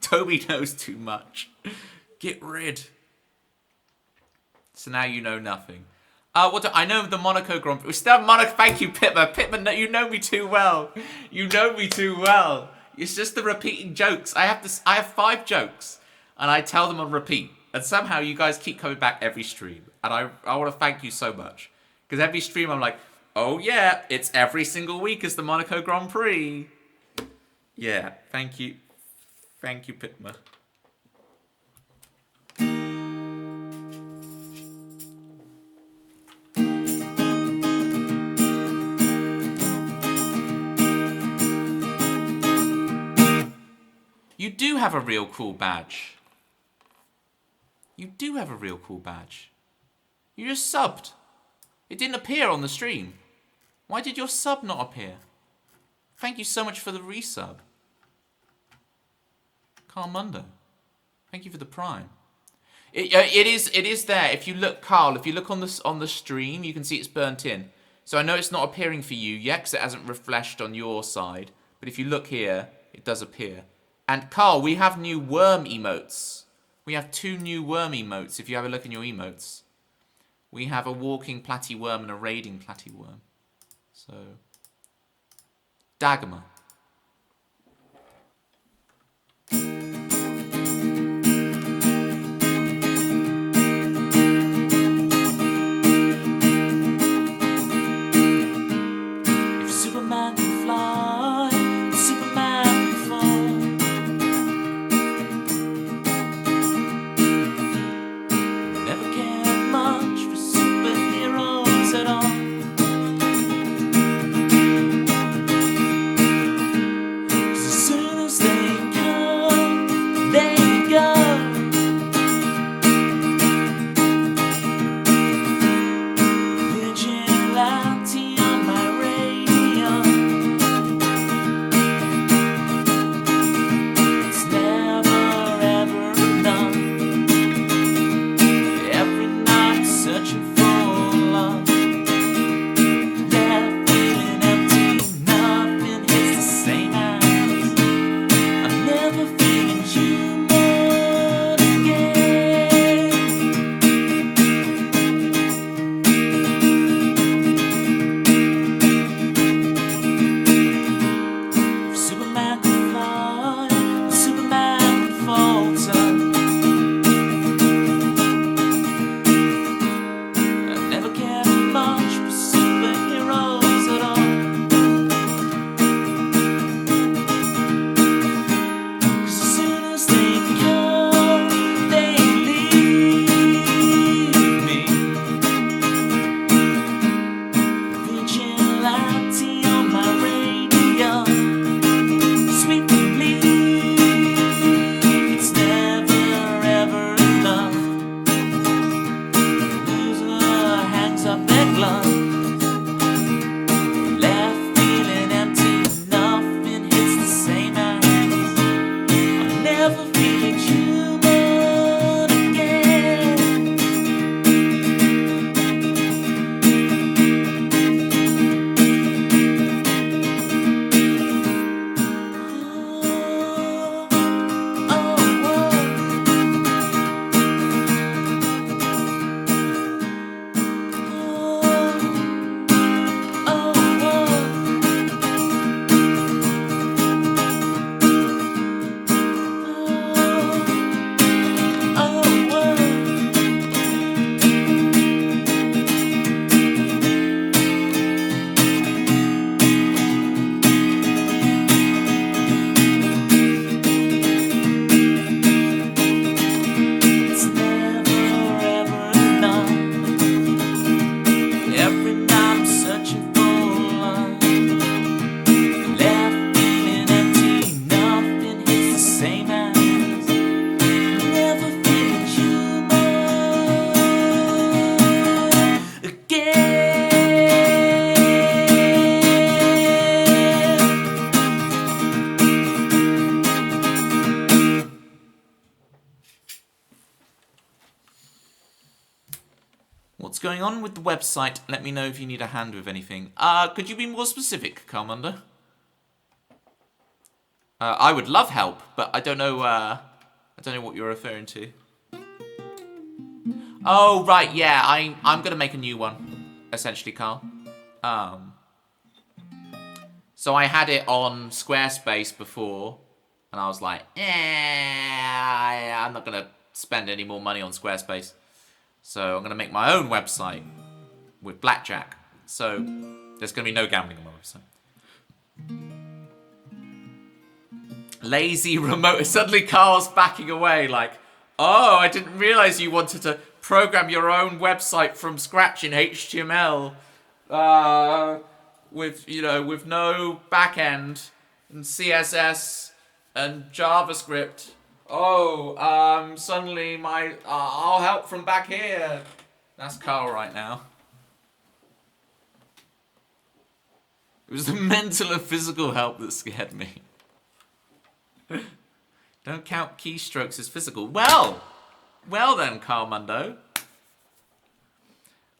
Toby knows too much. Get rid. So now you know nothing. I know the Monaco Grand Prix. We still have Monaco. Thank you, Pitman. Pitman, you know me too well. You know me too well. It's just the repeating jokes. I have 5 jokes, and I tell them on repeat. And somehow you guys keep coming back every stream. And I want to thank you so much. Because every stream I'm like, oh yeah, it's every single week is the Monaco Grand Prix. Yeah, thank you. Thank you, Pitman. You do have a real cool badge. You do have a real cool badge. You just subbed. It didn't appear on the stream. Why did your sub not appear? Thank you so much for the resub. Carmundo. Thank you for the prime. It is there. If you look, Carl, if you look on the stream, you can see it's burnt in. So I know it's not appearing for you yet because it hasn't refreshed on your side. But if you look here, it does appear. And Carl, we have new worm emotes. We have 2 new worm emotes, if you have a look in your emotes. We have a walking platy worm and a raiding platy worm. So, Dagmar. If Superman can fly, Superman can fall. Never cared much for superheroes What's going on with the website? Let me know if you need a hand with anything. Could you be more specific, Carmunder? I would love help, but I don't know what you're referring to. Oh, right, yeah, I'm gonna make a new one, essentially, Carl. So I had it on Squarespace before, and I was like, I'm not gonna spend any more money on Squarespace. So I'm gonna make my own website with blackjack. So there's gonna be no gambling on my website. Lazy remote. Suddenly Carl's backing away like, oh, I didn't realize you wanted to program your own website from scratch in HTML. With no backend and CSS and JavaScript. Oh, suddenly I'll help from back here. That's Carl right now. It was the mental and physical help that scared me. Don't count keystrokes as physical. Well then, Carmundo.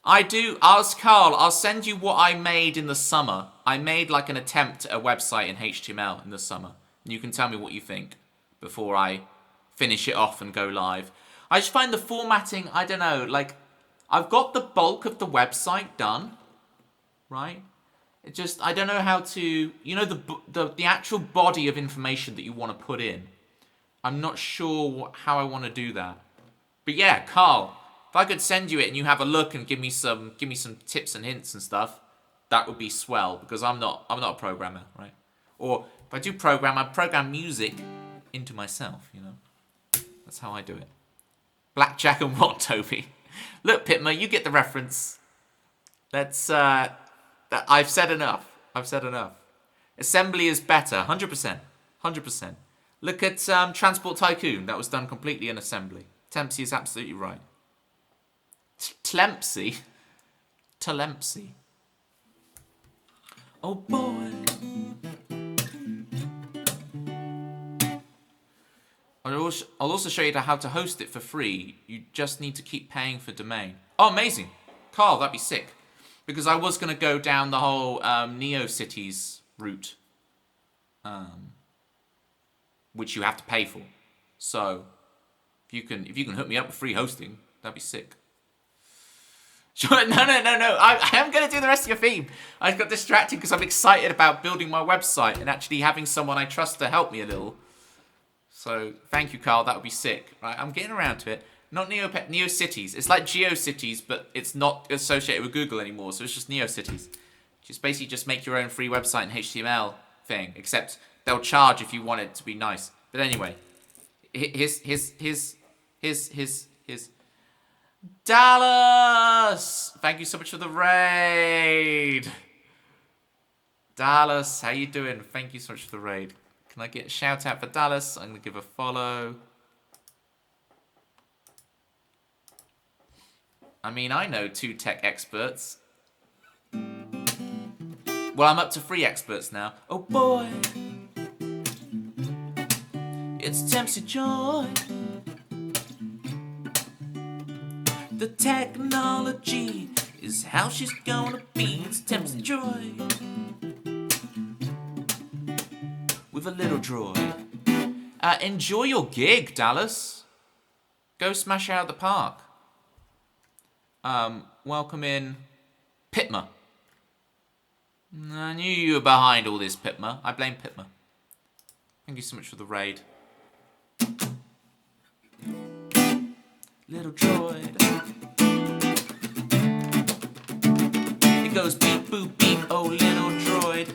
I'll send you what I made in the summer. I made like an attempt at a website in HTML in the summer. And you can tell me what you think before I finish it off and go live. I just find the formatting, I don't know, like, I've got the bulk of the website done, right? It just, I don't know how to, the actual body of information that you want to put in. I'm not sure how I want to do that. But yeah, Carl, if I could send you it and you have a look and give me some tips and hints and stuff, that would be swell, because I'm not a programmer, right? Or if I do program, I program music into myself, That's how I do it. Blackjack and what, Toby? Look, Pitma, you get the reference. I've said enough. Assembly is better, 100%. 100%. Look at Transport Tycoon. That was done completely in assembly. Tempsy is absolutely right. Tlemsy? Oh boy. I'll also show you how to host it for free. You just need to keep paying for domain. Oh, amazing. Carl, that'd be sick. Because I was going to go down the whole NeoCities route. Which you have to pay for. So, if you can hook me up with free hosting, that'd be sick. Sure, no. I am going to do the rest of your theme. I got distracted because I'm excited about building my website and actually having someone I trust to help me a little. So, thank you, Carl. That would be sick. Right, I'm getting around to it. Not NeoCities. It's like GeoCities, but it's not associated with Google anymore, so it's just NeoCities. Just basically just make your own free website and HTML thing, except they'll charge if you want it to be nice. But anyway, his Dallas! Thank you so much for the raid. Dallas, how you doing? Thank you so much for the raid. Can I get a shout out for Dallas? I'm going to give a follow. I mean, I know 2 tech experts. Well, I'm up to 3 experts now. Oh boy. It's Tempsy Joy. The technology is how she's gonna be. It's Tempsy Joy. With a little droid. Enjoy your gig, Dallas. Go smash out the park. Welcome in Pitma. I knew you were behind all this, Pitma. I blame Pitma. Thank you so much for the raid. Little droid. It goes beep boop beep, oh little droid.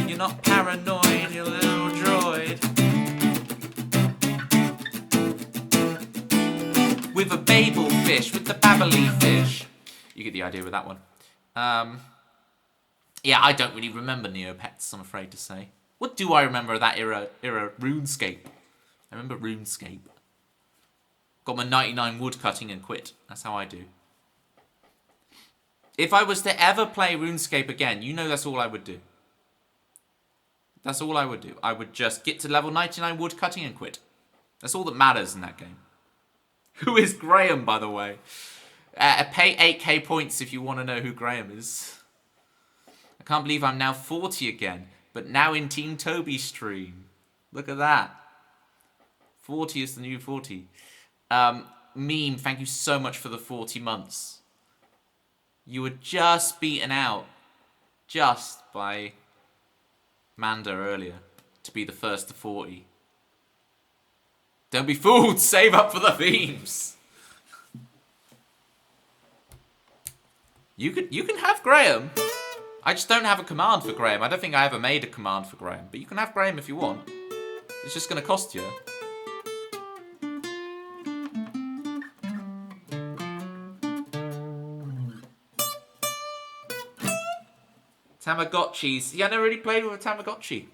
You're not paranoid, you little droid. With a babel fish, with the babbly fish. You get the idea with that one. Yeah, I don't really remember Neopets, I'm afraid to say. What do I remember of that era? RuneScape. I remember RuneScape. Got my 99 wood cutting and quit. That's how I do. If I was to ever play RuneScape again, that's all I would do. That's all I would do. I would just get to level 99 wood cutting and quit. That's all that matters in that game. Who is Graham, by the way? Pay 8k points if you want to know who Graham is. I can't believe I'm now 40 again, but now in Team Toby stream. Look at that. 40 is the new 40. Meme, thank you so much for the 40 months. You were just beaten out. Just by Manda earlier. To be the first to 40. Don't be fooled. Save up for the themes. You can have Graham. I just don't have a command for Graham. I don't think I ever made a command for Graham. But you can have Graham if you want. It's just going to cost you. Tamagotchis. Yeah, I never really played with a Tamagotchi.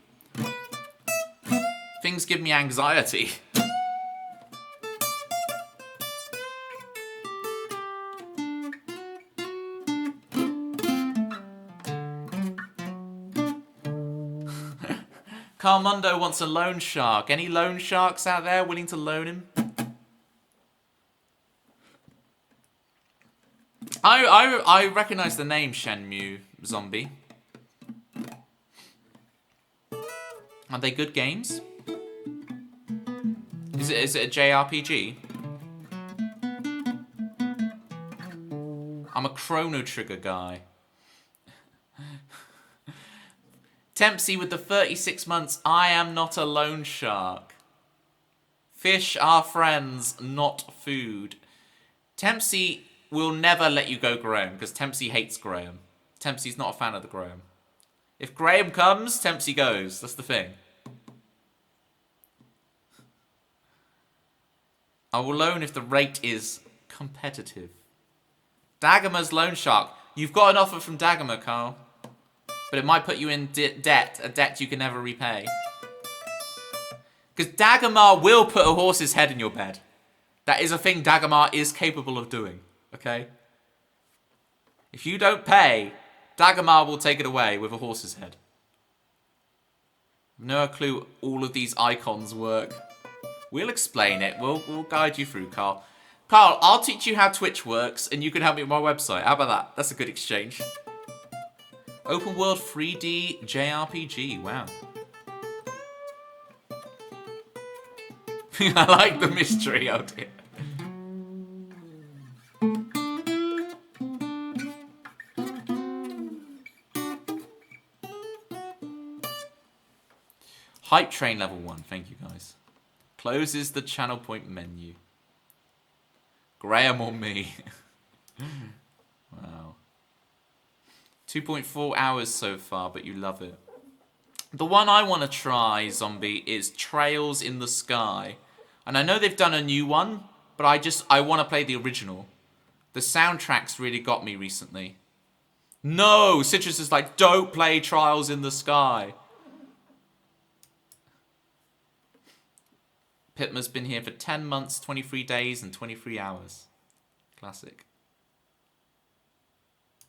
Things give me anxiety. Carmundo wants a loan shark. Any loan sharks out there willing to loan him? I recognise the name Shenmue Zombie. Are they good games? Is it a JRPG? I'm a Chrono Trigger guy. Tempsy with the 36 months. I am not a loan shark. Fish are friends, not food. Tempsy will never let you go Graham, because Tempsy hates Graham. Tempsy's not a fan of the Graham. If Graham comes, Tempsy goes. That's the thing. I will loan if the rate is competitive. Daggermar's loan shark. You've got an offer from Daggermar, Carl. But it might put you in debt. A debt you can never repay. Because Daggermar will put a horse's head in your bed. That is a thing Daggermar is capable of doing. Okay? If you don't pay, Daggermar will take it away with a horse's head. No clue all of these icons work. We'll explain it. We'll guide you through, Carl. Carl, I'll teach you how Twitch works, and you can help me with my website. How about that? That's a good exchange. Open world 3D JRPG. Wow. I like the mystery out here. Hype Train level 1. Thank you, guys. Closes the channel point menu. Graham or me? Wow. 2.4 hours so far, but you love it. The one I want to try, Zombie, is Trails in the Sky. And I know they've done a new one, but I want to play the original. The soundtrack's really got me recently. No! Citrus is like, don't play Trials in the Sky. Pitma's been here for 10 months, 23 days, and 23 hours. Classic.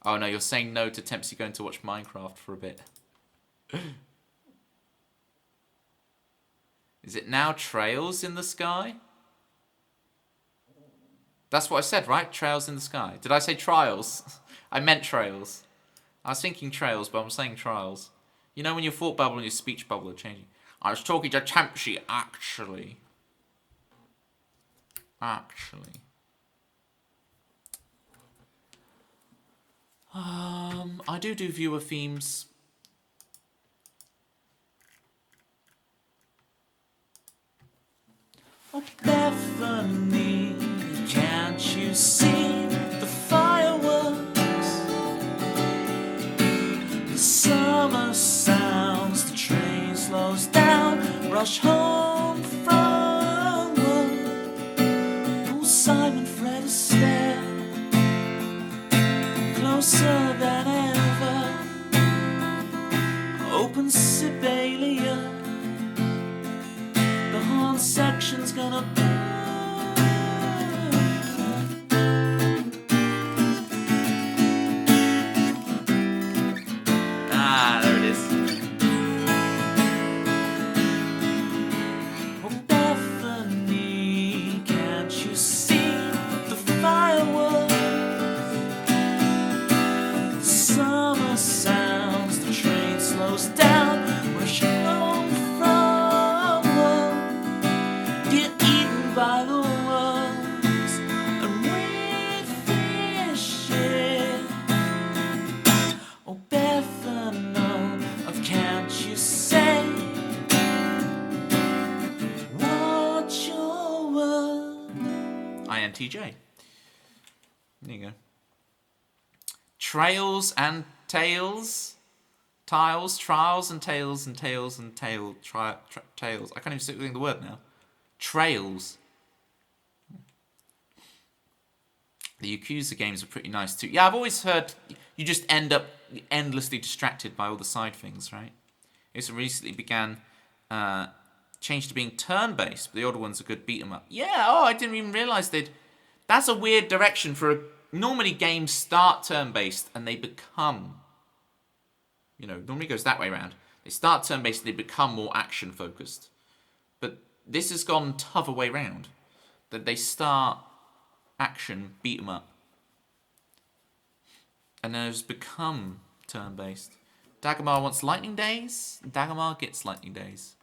Oh no, you're saying no to Tempsy going to watch Minecraft for a bit. Is it now Trails in the Sky? That's what I said, right? Trails in the Sky. Did I say Trials? I meant Trails. I was thinking Trails, but I'm saying Trials. You know when your thought bubble and your speech bubble are changing? I was talking to Tempsy, actually. I do viewer themes. Oh, Bethany, can't you see the fireworks? The summer sounds, the train slows down, rush home from work. Oh, Simon Fred Astaire, closer than ever. Open Sibelia. The horn section's gonna burn. Ah, there it is. Oh, Bethany, can't you see the fireworks? by the woods, and we fish it. Oh, Bethano, of can't you say what your word? INTJ. There you go. Trails and tails. Tiles, trials and tails and tails and tails. I can't even think of the word now. Trails. The Yakuza games are pretty nice too. Yeah, I've always heard you just end up endlessly distracted by all the side things, right? It recently began, changed to being turn-based, but the older ones are good beat 'em up. Yeah, I didn't even realise they'd... That's a weird direction for normally games start turn-based and they become... normally it goes that way around. They start turn-based and they become more action-focused. But this has gone t'other way round. That they start action, beat 'em up. And then it's become turn-based. Dagomar wants lightning days. Dagomar gets lightning days.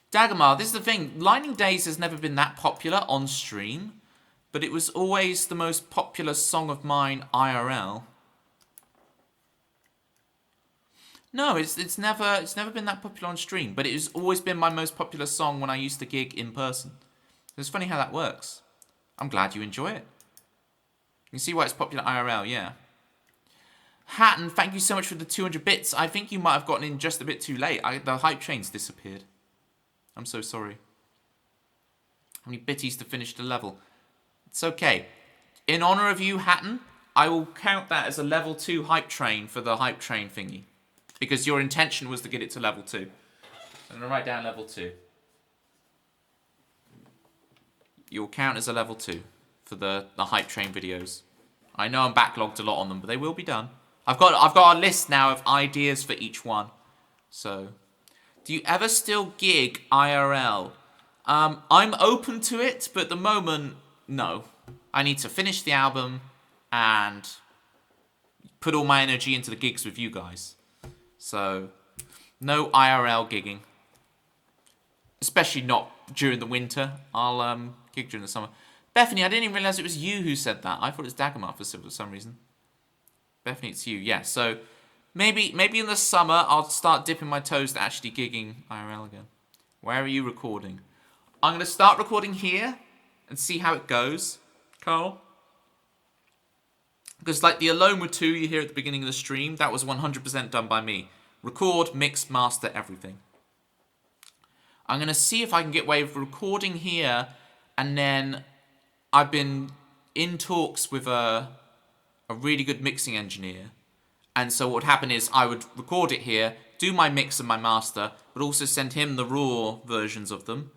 Dagomar, this is the thing. Lightning Days has never been that popular on stream, but it was always the most popular song of mine IRL. No, it's never been that popular on stream, but it has always been my most popular song when I used to gig in person. It's funny how that works. I'm glad you enjoy it. You can see why it's popular IRL, yeah. Hatton, thank you so much for the 200 bits. I think you might have gotten in just a bit too late. The hype train's disappeared. I'm so sorry. How many bitties to finish the level? It's okay. In honor of you, Hatton, I will count that as a level 2 hype train for the hype train thingy. Because your intention was to get it to level 2. I'm going to write down level 2. You'll count as a level 2 for the hype train videos. I know I'm backlogged a lot on them, but they will be done. I've got a list now of ideas for each one. So... Do you ever still gig IRL? I'm open to it, but at the moment, no. I need to finish the album and put all my energy into the gigs with you guys. So, no IRL gigging. Especially not during the winter. I'll gig during the summer. Bethany, I didn't even realise it was you who said that. I thought it was Dagomar for some reason. Bethany, it's you. Yeah, so... Maybe in the summer, I'll start dipping my toes to actually gigging IRL again. Where are you recording? I'm going to start recording here and see how it goes, Carl. Because like the Alone with 2 you hear at the beginning of the stream, that was 100% done by me. Record, mix, master, everything. I'm going to see if I can get away with recording here, and then I've been in talks with a really good mixing engineer. And so what would happen is I would record it here, do my mix and my master, but also send him the raw versions of them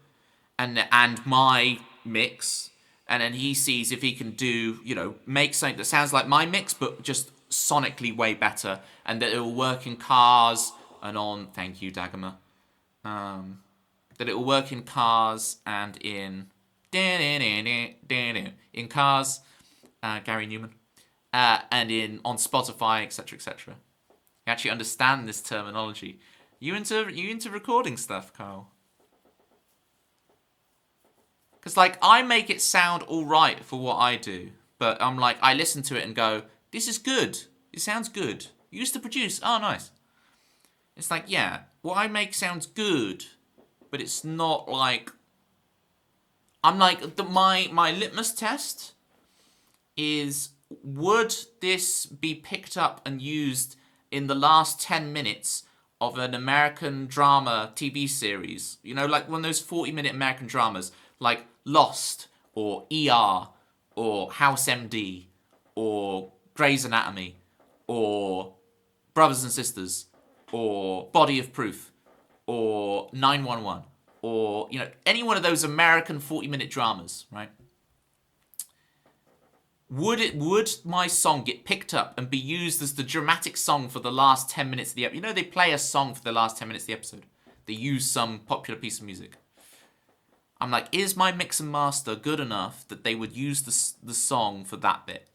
and my mix. And then he sees if he can do, make something that sounds like my mix, but just sonically way better. And that it will work in cars and on... Thank you, Dagomar. That it will work in cars and in... In cars, Gary Newman. And on Spotify, etc., etc. You actually understand this terminology. You into recording stuff, Carl? Because I make it sound all right for what I do, but I'm like, I listen to it and go, this is good. It sounds good. You used to produce. Oh, nice. It's like, yeah, what I make sounds good, but it's not like. I'm like my litmus test is. Would this be picked up and used in the last 10 minutes of an American drama TV series? Like one of those 40-minute American dramas, like Lost, or ER, or House MD, or Grey's Anatomy, or Brothers and Sisters, or Body of Proof, or 911, or, any one of those American 40-minute dramas, right? Would my song get picked up and be used as the dramatic song for the last 10 minutes of the episode? They play a song for the last 10 minutes of the episode. They use some popular piece of music. I'm like, is my mix and master good enough that they would use the song for that bit?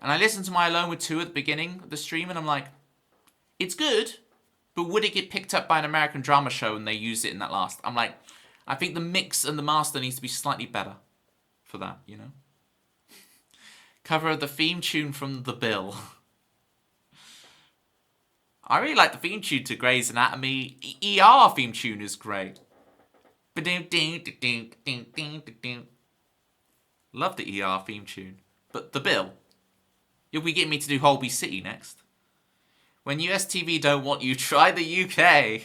And I listened to my Alone with 2 at the beginning of the stream, and I'm like, it's good, But would it get picked up by an American drama show and they use it in that last? I'm like, I think the mix and the master needs to be slightly better for that, you know? Cover of the theme tune from The Bill. I really like the theme tune to Grey's Anatomy. ER theme tune is great. Love the ER theme tune. But The Bill. You'll be getting me to do Holby City next. When US TV don't want you, try the UK,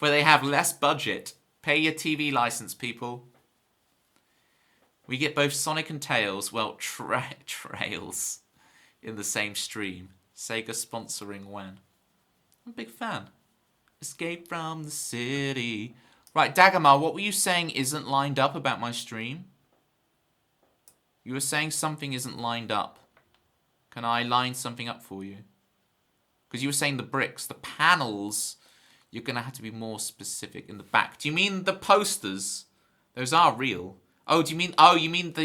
where they have less budget. Pay your TV license, people. We get both Sonic and Tails, well, Trails, in the same stream. Sega sponsoring when? I'm a big fan. Escape from the city. Right, Dagomar, what were you saying isn't lined up about my stream? You were saying something isn't lined up. Can I line something up for you? Because you were saying the bricks, the panels, you're going to have to be more specific in the back. Do you mean the posters? Those are real. Oh, you mean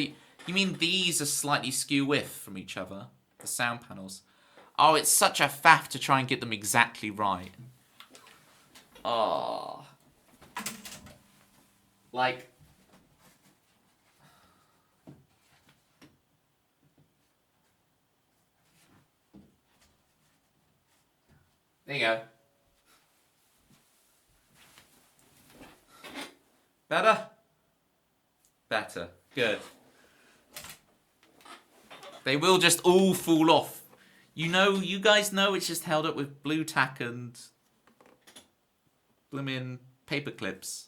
these are slightly skew width from each other? The sound panels. Oh, it's such a faff to try and get them exactly right. Oh. Like, there you go. Better? Better. Good. They will just all fall off. You guys know it's just held up with blue tack and bloomin' paper clips.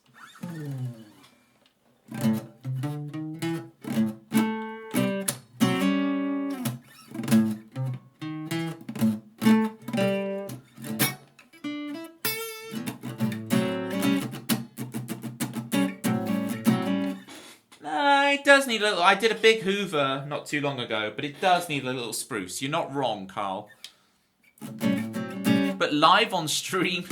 It does need a little... I did a big Hoover not too long ago, but it does need a little spruce. You're not wrong, Carl. But live on stream...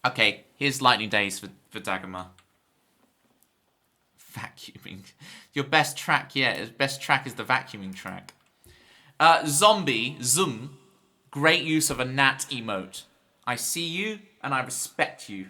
Okay, here's Lightning Days for Dagomar. Vacuuming. Your best track yet. Best track is the vacuuming track. Zombie, Zoom. Great use of a gnat emote. I see you and I respect you.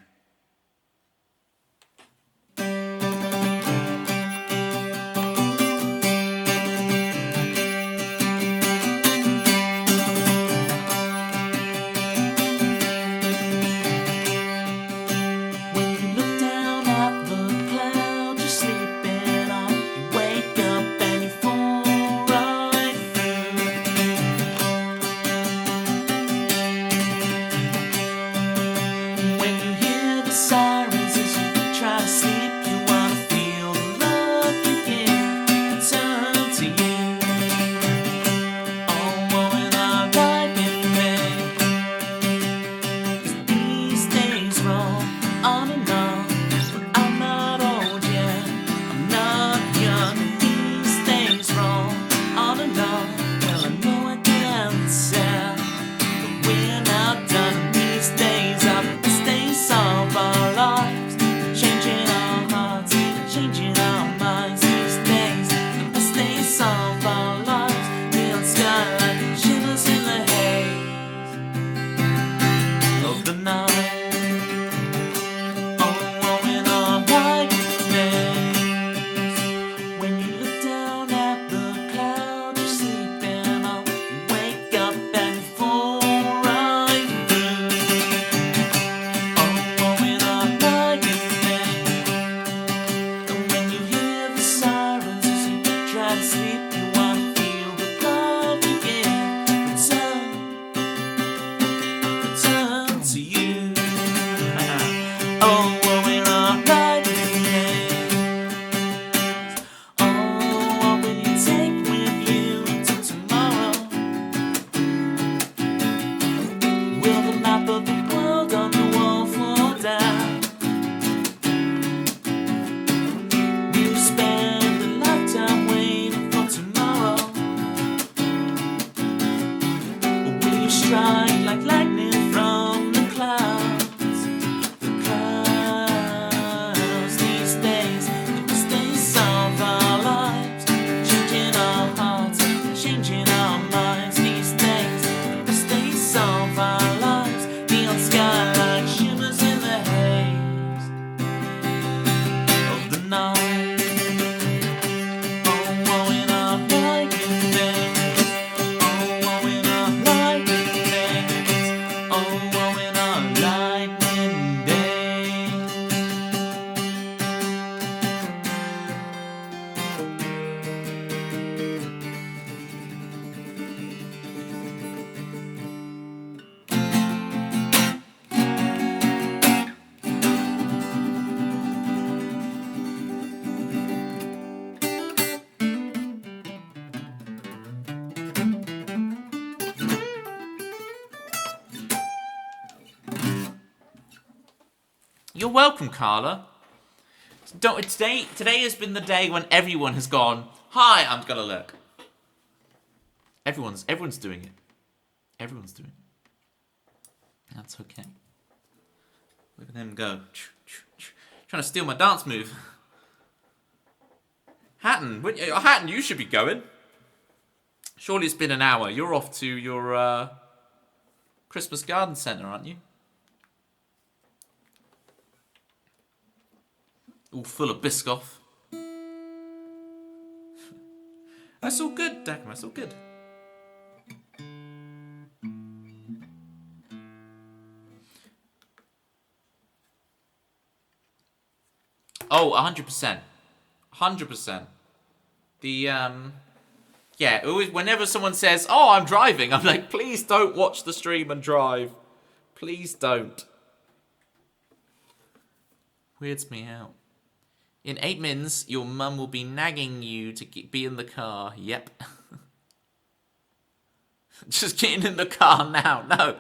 You're welcome, Carla. Today has been the day when everyone has gone, hi, I'm gonna lurk. Everyone's doing it. Everyone's doing it. That's okay. Look at them go. Trying to steal my dance move. Hatton, you should be going. Surely it's been an hour. You're off to your Christmas garden centre, aren't you? All full of Biscoff. That's all good, Dagmar. That's all good. Oh, 100%. 100%. Yeah, always, whenever someone says, oh, I'm driving, I'm like, please don't watch the stream and drive. Please don't. Weirds me out. In 8 mins, your mum will be nagging you to be in the car. Yep. Just getting in the car now.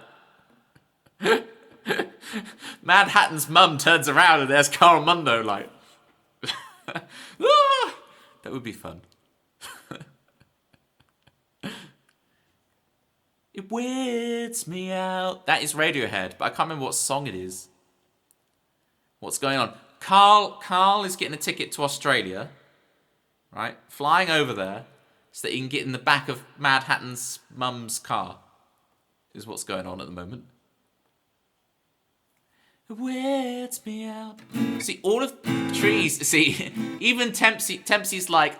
No. Mad Hatton's mum turns around and there's Carl Mundo like... Ah! That would be fun. It weirds me out. That is Radiohead, but I can't remember what song it is. What's going on? Carl is getting a ticket to Australia, right? Flying over there so that he can get in the back of Mad Hatton's mum's car. Is what's going on at the moment. It weirds me out. See, all of trees. See, even Tempsy's like,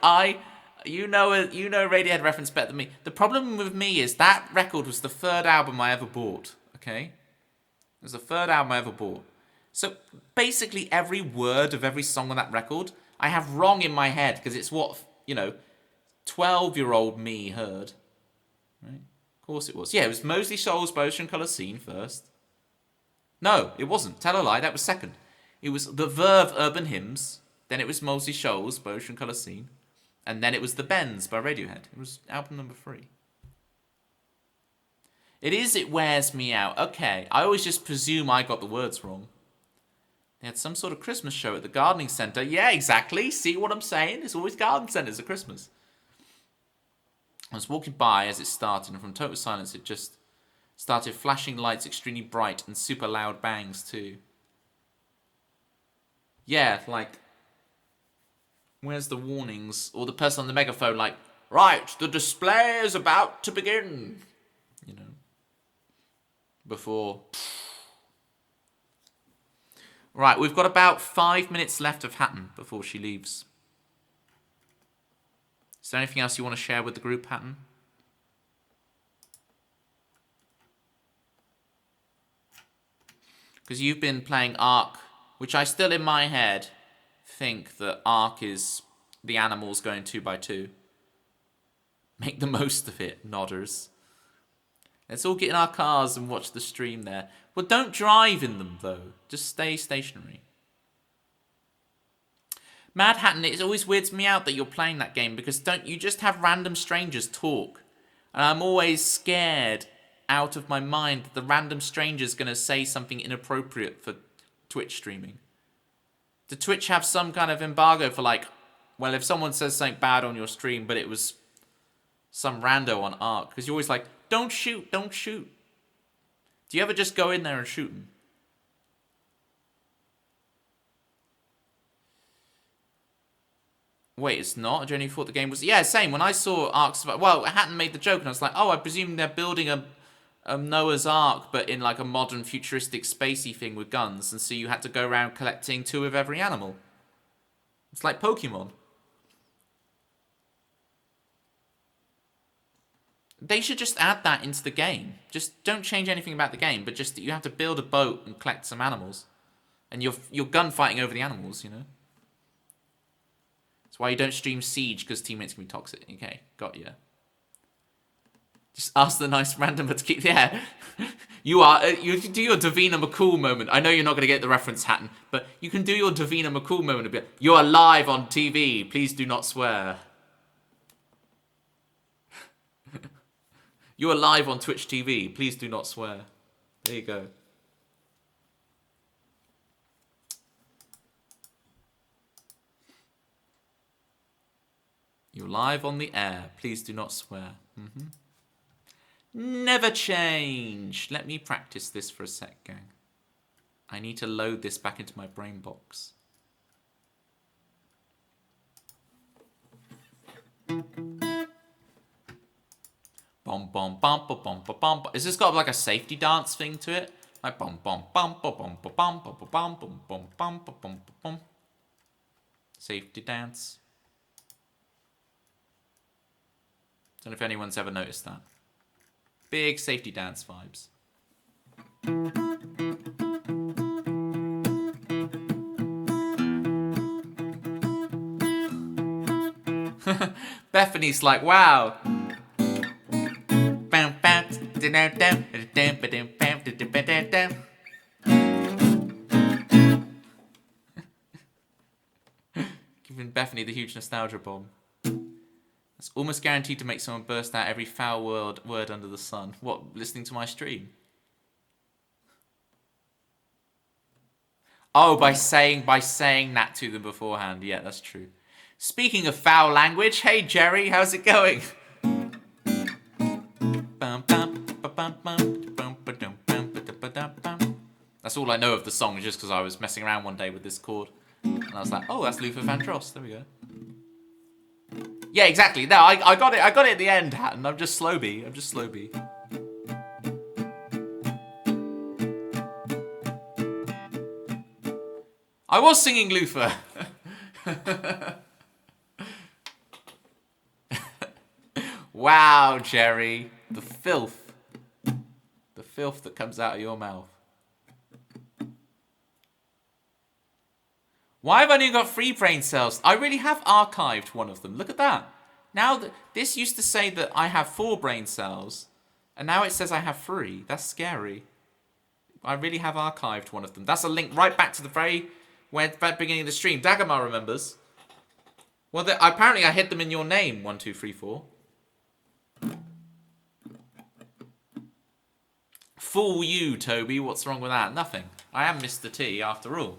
you know Radiohead reference better than me. The problem with me is that record was the 3rd album I ever bought. Okay, it was the 3rd album I ever bought. So basically, every word of every song on that record I have wrong in my head because it's what 12-year-old me heard. Right? Of course it was. Yeah, it was Moseley Shoals' by Ocean Colour Scene first. No, it wasn't. Tell a lie. That was second. It was the Verve Urban Hymns. Then it was Moseley Shoals by Ocean Colour Scene. And then it was The Bends by Radiohead. It was album number 3. It wears me out. Okay, I always just presume I got the words wrong. They had some sort of Christmas show at the gardening centre. Yeah, exactly. See what I'm saying? It's always garden centres at Christmas. I was walking by as it started, and from total silence it just started flashing lights extremely bright and super loud bangs too. Yeah, like... Where's the warnings? Or the person on the megaphone like, right, the display is about to begin. Before. Right, we've got about 5 minutes left of Hatton before she leaves. Is there anything else you want to share with the group, Hatton? Because you've been playing Ark, which I still in my head think that Ark is the animals going 2x2. Make the most of it, nodders. Let's all get in our cars and watch the stream there. Well, don't drive in them, though. Just stay stationary. Mad Hatton, it always weirds me out that you're playing that game because don't you just have random strangers talk? And I'm always scared out of my mind that the random stranger's going to say something inappropriate for Twitch streaming. Did Twitch have some kind of embargo for like, well, if someone says something bad on your stream, but it was some rando on Ark? Because you're always like, don't shoot, don't shoot. Do you ever just go in there and shoot them? Wait, it's not? I genuinely thought the game was... Yeah, same. When I saw Ark Survival... Well, Hatton made the joke, and I was like, oh, I presume they're building a Noah's Ark, but in like a modern, futuristic, spacey thing with guns, and so you had to go around collecting 2 of every animal. It's like Pokemon. They should just add that into the game. Just don't change anything about the game, but just that you have to build a boat and collect some animals. And you're gunfighting over the animals, That's why you don't stream Siege, because teammates can be toxic. Okay, got you. Just ask the nice randomer to keep... Yeah. You can do your Davina McCool moment. I know you're not going to get the reference, Hatton, but you can do your Davina McCool moment a bit. You are live on TV. Please do not swear. You are live on Twitch TV. Please do not swear. There you go. You're live on the air. Please do not swear. Never change. Let me practice this for a sec, gang. I need to load this back into my brain box. Bom bom bum ba bum ba bum. Has this got like a safety dance thing to it? Like bum bum bum ba bum ba bum ba ba bum bum bum bum ba bum ba bum. Safety dance. Don't know if anyone's ever noticed that. Big safety dance vibes. Bethany's like, wow. Giving Bethany the huge nostalgia bomb. It's almost guaranteed to make someone burst out every foul word under the sun. What, listening to my stream? Oh, by saying that to them beforehand. Yeah, that's true. Speaking of foul language, hey Jerry, how's it going? That's all I know of the song, just because I was messing around one day with this chord. And I was like, oh, that's Luther Vandross. There we go. Yeah, exactly. No, I got it. I got it at the end, Hatton. I'm just Slowby. I was singing Luther. Wow, Jerry. The filth. The filth that comes out of your mouth. Why have I only got 3 brain cells? I really have archived one of them. Look at that. Now, this used to say that I have 4 brain cells, and now it says I have 3. That's scary. I really have archived one of them. That's a link right back to the very beginning of the stream. Dagomar remembers. Well, apparently I hid them in your name, 1, 2, 3, 4. Fool you, Toby. What's wrong with that? Nothing. I am Mr. T, after all.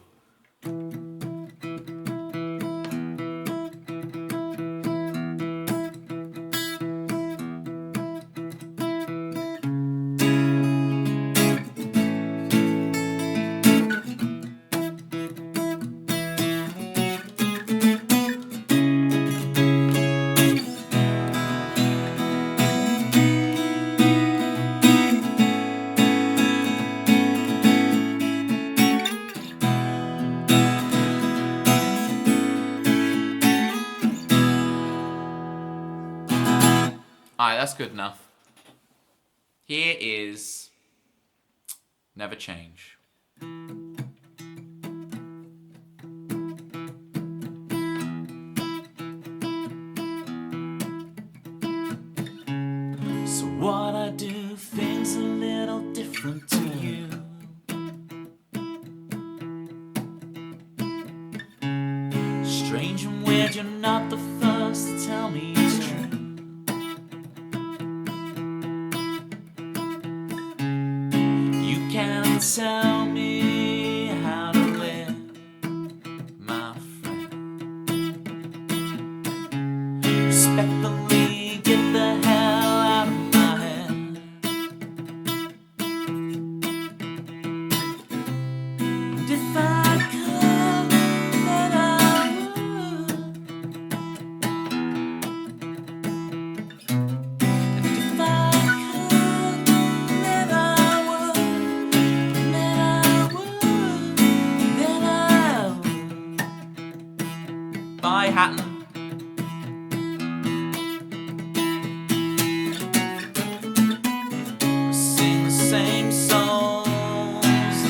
Alright, that's good enough. Here is Never Change. So what I do, things a little different to you. Strange and weird, you're not the first to tell me it's true. You can tell me how to live, my friend. Respectfully, get the hell out of my head. And if I could, then I would. And if I could, then I would. Then I would. Then I would. Bye, Hatton. Sing the same songs,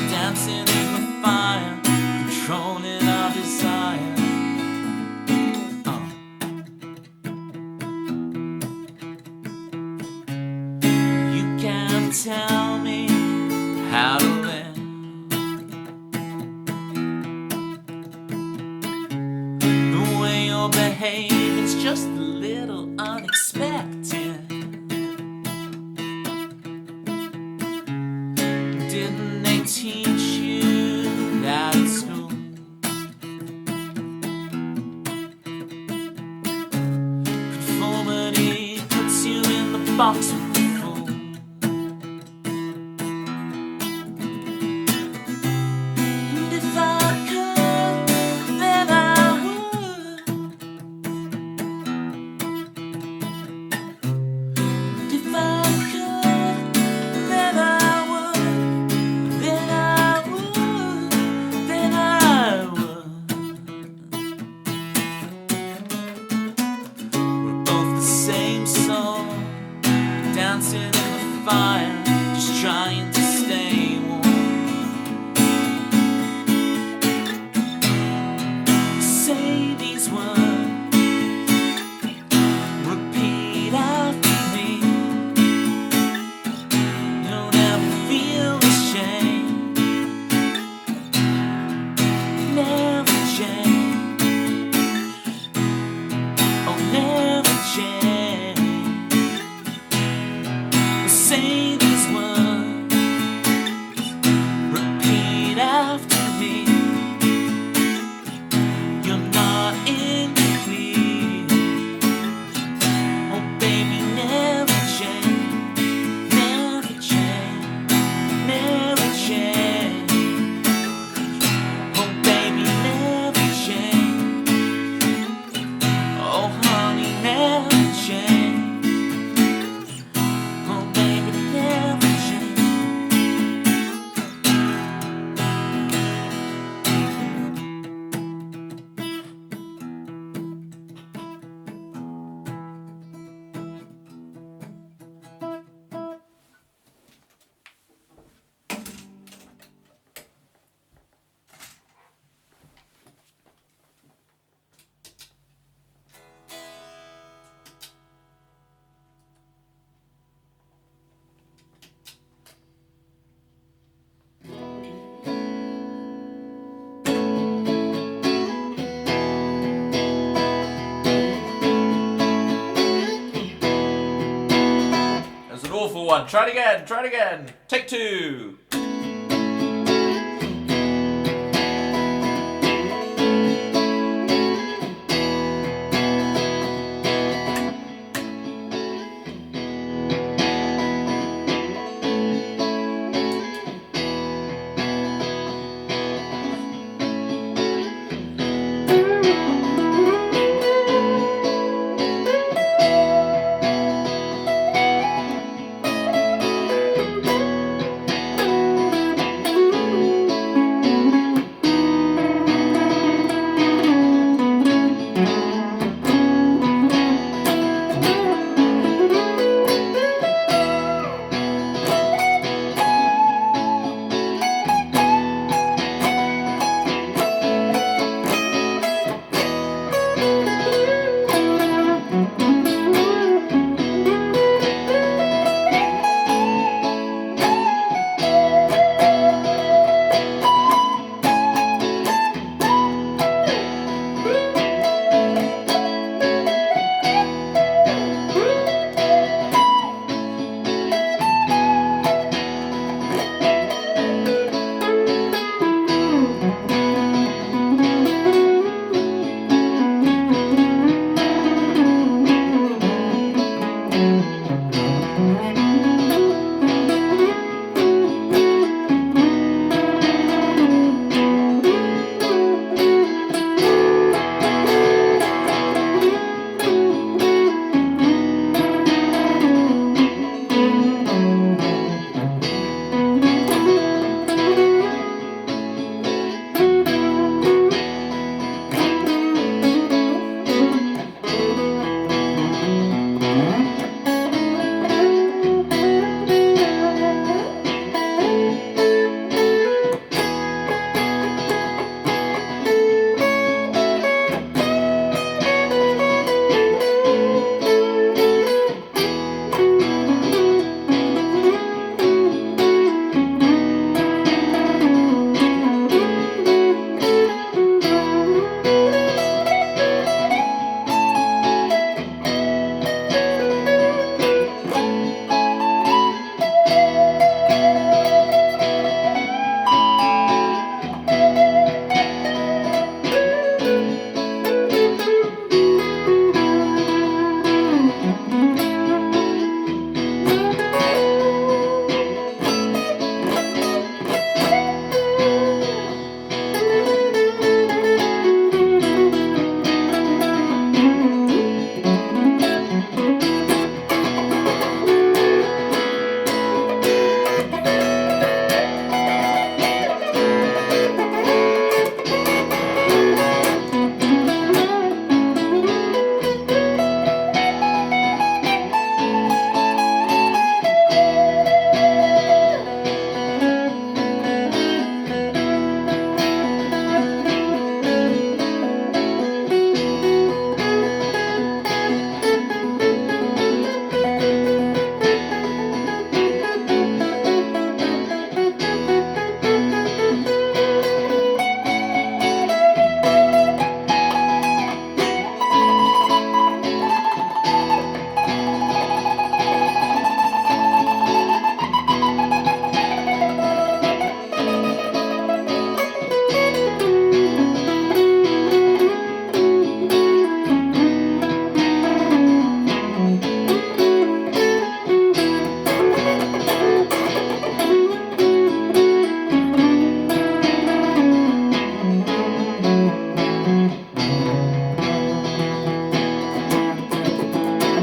dancing in the fire, controlling our desire. You can't tell me how to live. The way you're behaving's just a little unexpected. Didn't they teach you that at school? box full. And if I could, then I would. And if I could, then I would. Then I would. Then I would. We're both the same soul, dancing in the fire, just trying to stay warm. Say these words, repeat after me. Don't ever feel ashamed, never change, oh never change. Say these words, repeat after me. You're not incomplete. Oh baby, never change, never change, never change. Oh baby, never change. Oh honey, never change. Oh baby, never change. That's an awful one. Try it again. Try it again. Take two.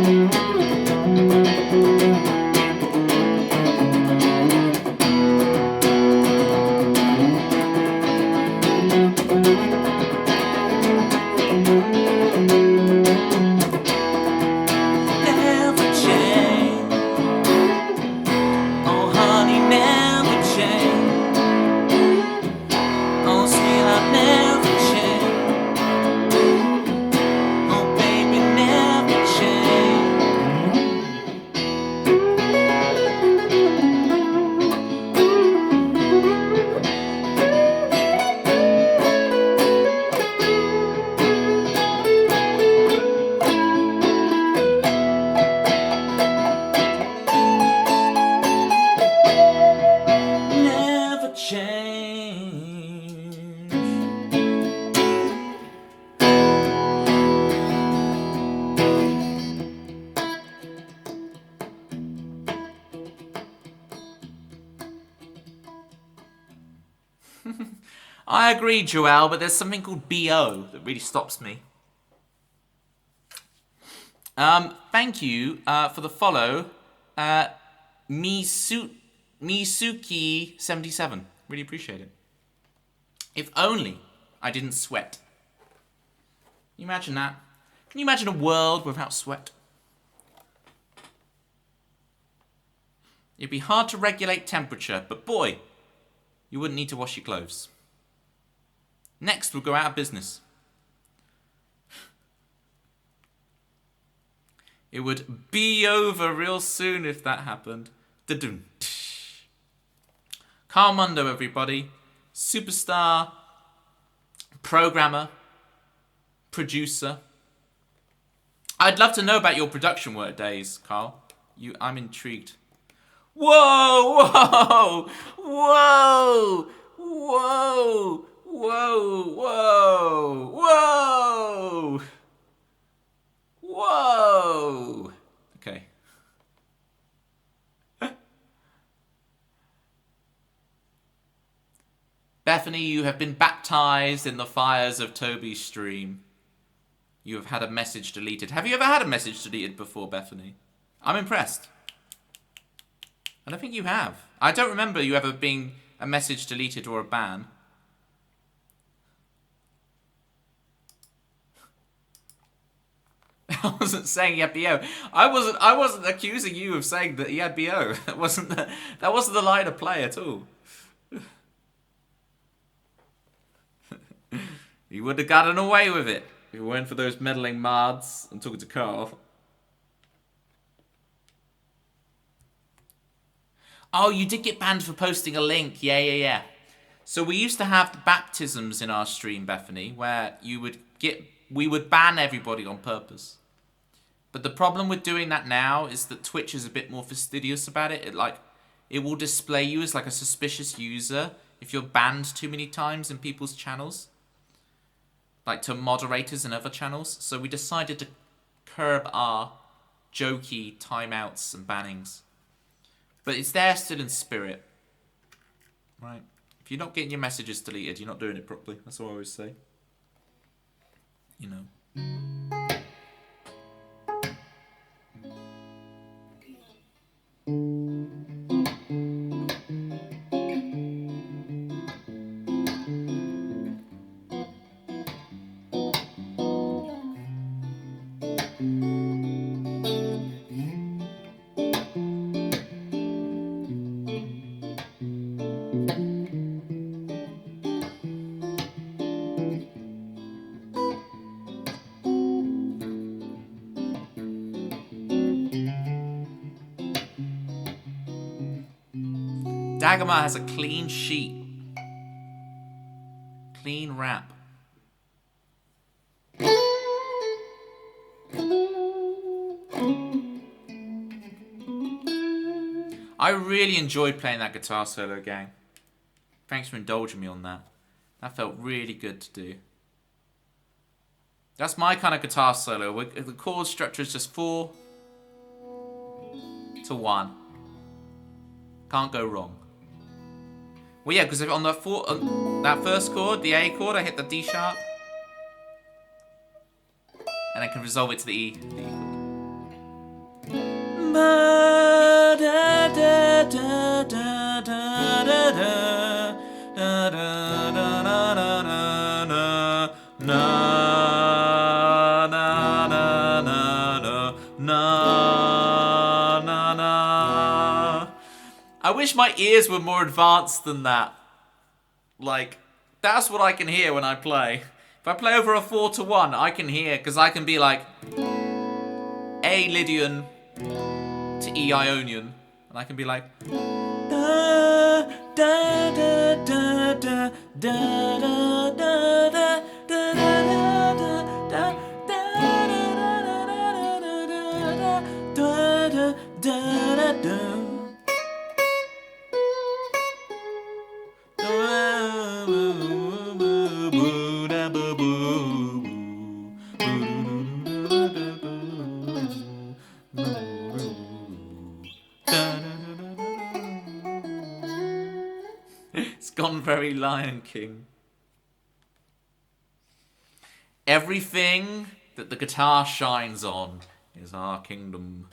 Never change. Oh, honey, never change. Oh, sweetheart, never change. Oh, baby, never change. Never change. I agree, Joel, but there's something called BO that really stops me. Thank you for the follow, Misuki77. Really appreciate it. If only I didn't sweat. Can you imagine that? Can you imagine a world without sweat? It'd be hard to regulate temperature, but boy, you wouldn't need to wash your clothes. Next, we'll go out of business. It would be over real soon if that happened. Da-dum. Carl Mundo, everybody. Superstar, programmer, producer. I'd love to know about your production work days, Carl. I'm intrigued. Whoa, whoa, whoa, whoa, whoa, whoa, whoa, whoa. Okay. Bethany, you have been baptized in the fires of Toby's stream. You have had a message deleted. Have you ever had a message deleted before, Bethany? I'm impressed. I don't think you have. I don't remember you ever being a message deleted or a ban. I wasn't saying he had BO. I wasn't accusing you of saying that he had BO. That wasn't the line of play at all. You would have gotten away with it if it weren't for those meddling mods. I'm talking to Carl. Oh, you did get banned for posting a link. Yeah. So we used to have the baptisms in our stream, Bethany, where we would ban everybody on purpose. But the problem with doing that now is that Twitch is a bit more fastidious about it. It will display you as like a suspicious user if you're banned too many times in people's channels. Like to moderators and other channels. So we decided to curb our jokey timeouts and bannings. But it's there still in spirit. Right. If you're not getting your messages deleted, you're not doing it properly. That's what I always say. You know. Dagomar has a clean sheet. Clean wrap. I really enjoyed playing that guitar solo, gang. Thanks for indulging me on that. That felt really good to do. That's my kind of guitar solo. The chord structure is just 4 to 1. Can't go wrong. Well, yeah, because on that first chord, the A chord, I hit the D sharp. And I can resolve it to the E chord. na na. I wish my ears were more advanced than that. Like, that's what I can hear when I play. If I play over a 4-1, I can hear, because I can be like A Lydian to E Ionian, and I can be like da da da da da da da da da da da da. It's gone very Lion King. Everything that the guitar shines on is our kingdom.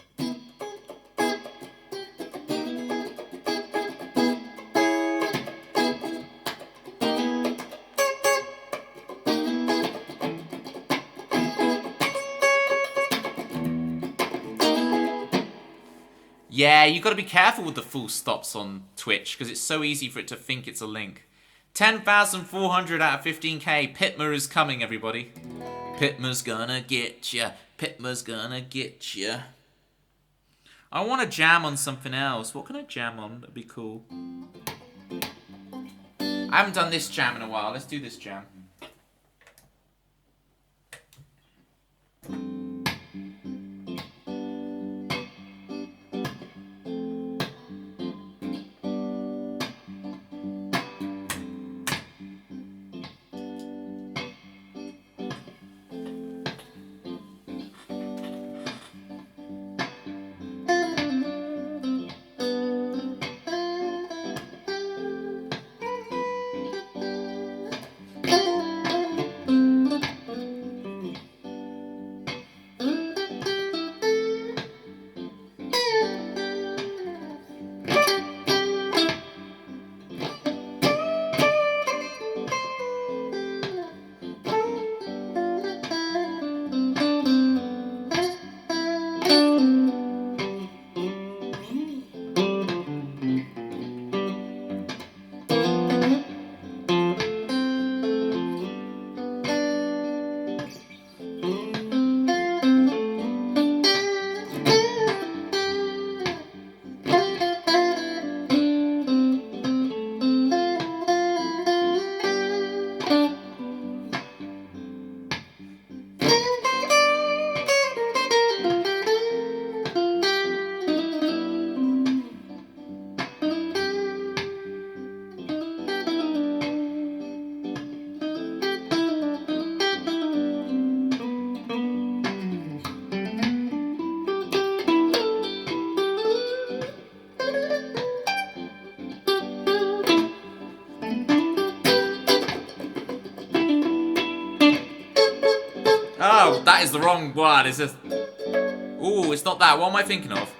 Yeah, you got to be careful with the full stops on Twitch because it's so easy for it to think it's a link. 10,400 out of 15k. Pitma is coming, everybody. Pitma's gonna get ya. Pitma's gonna get ya. I want to jam on something else. What can I jam on? That'd be cool. I haven't done this jam in a while. Let's do this jam. Oh, that is the wrong one. It's just... Ooh, it's not that. What am I thinking of?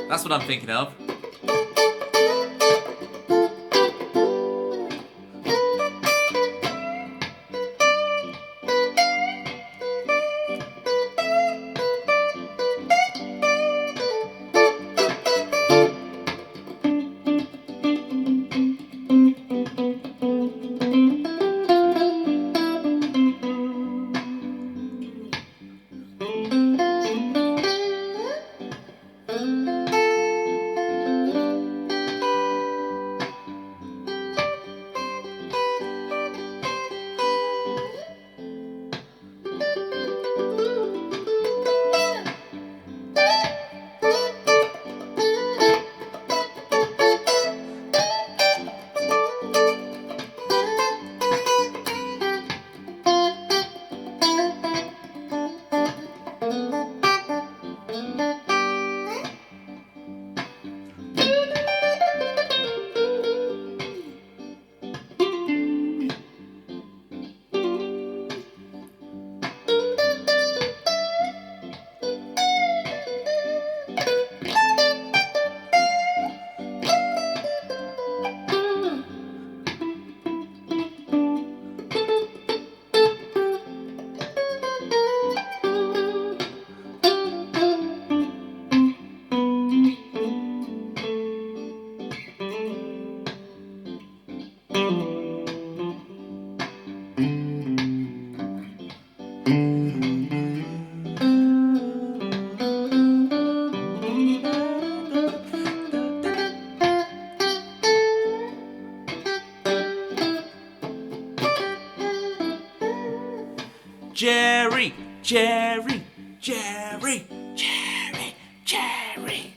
That's what I'm thinking of. Jerry, Jerry, Jerry, Jerry.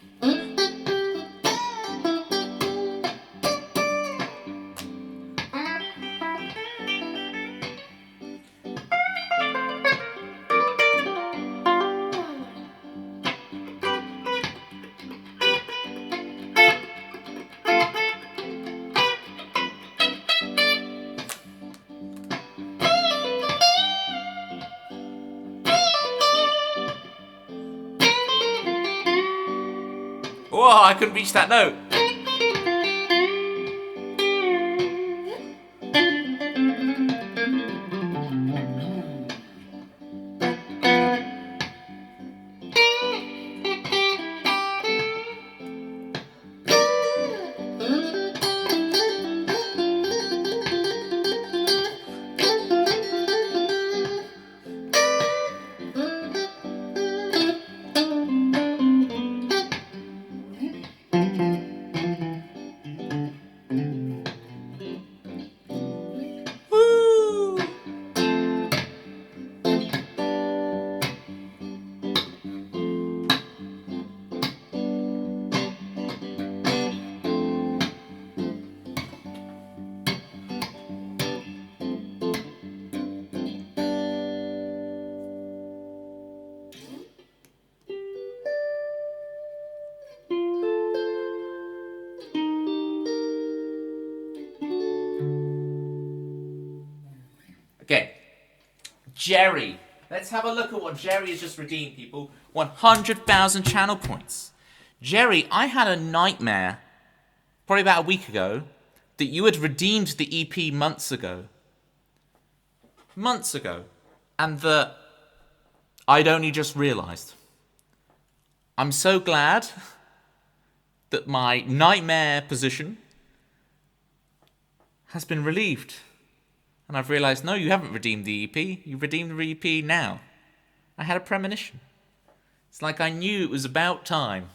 Whoa, I couldn't reach that note. Woo! Okay, Jerry. Let's have a look at what Jerry has just redeemed, people. 100,000 channel points. Jerry, I had a nightmare, probably about a week ago, that you had redeemed the EP months ago. Months ago. And that I'd only just realised. I'm so glad that my nightmare position has been relieved. And I've realised, no, you haven't redeemed the EP. You've redeemed the EP now. I had a premonition. It's like I knew it was about time.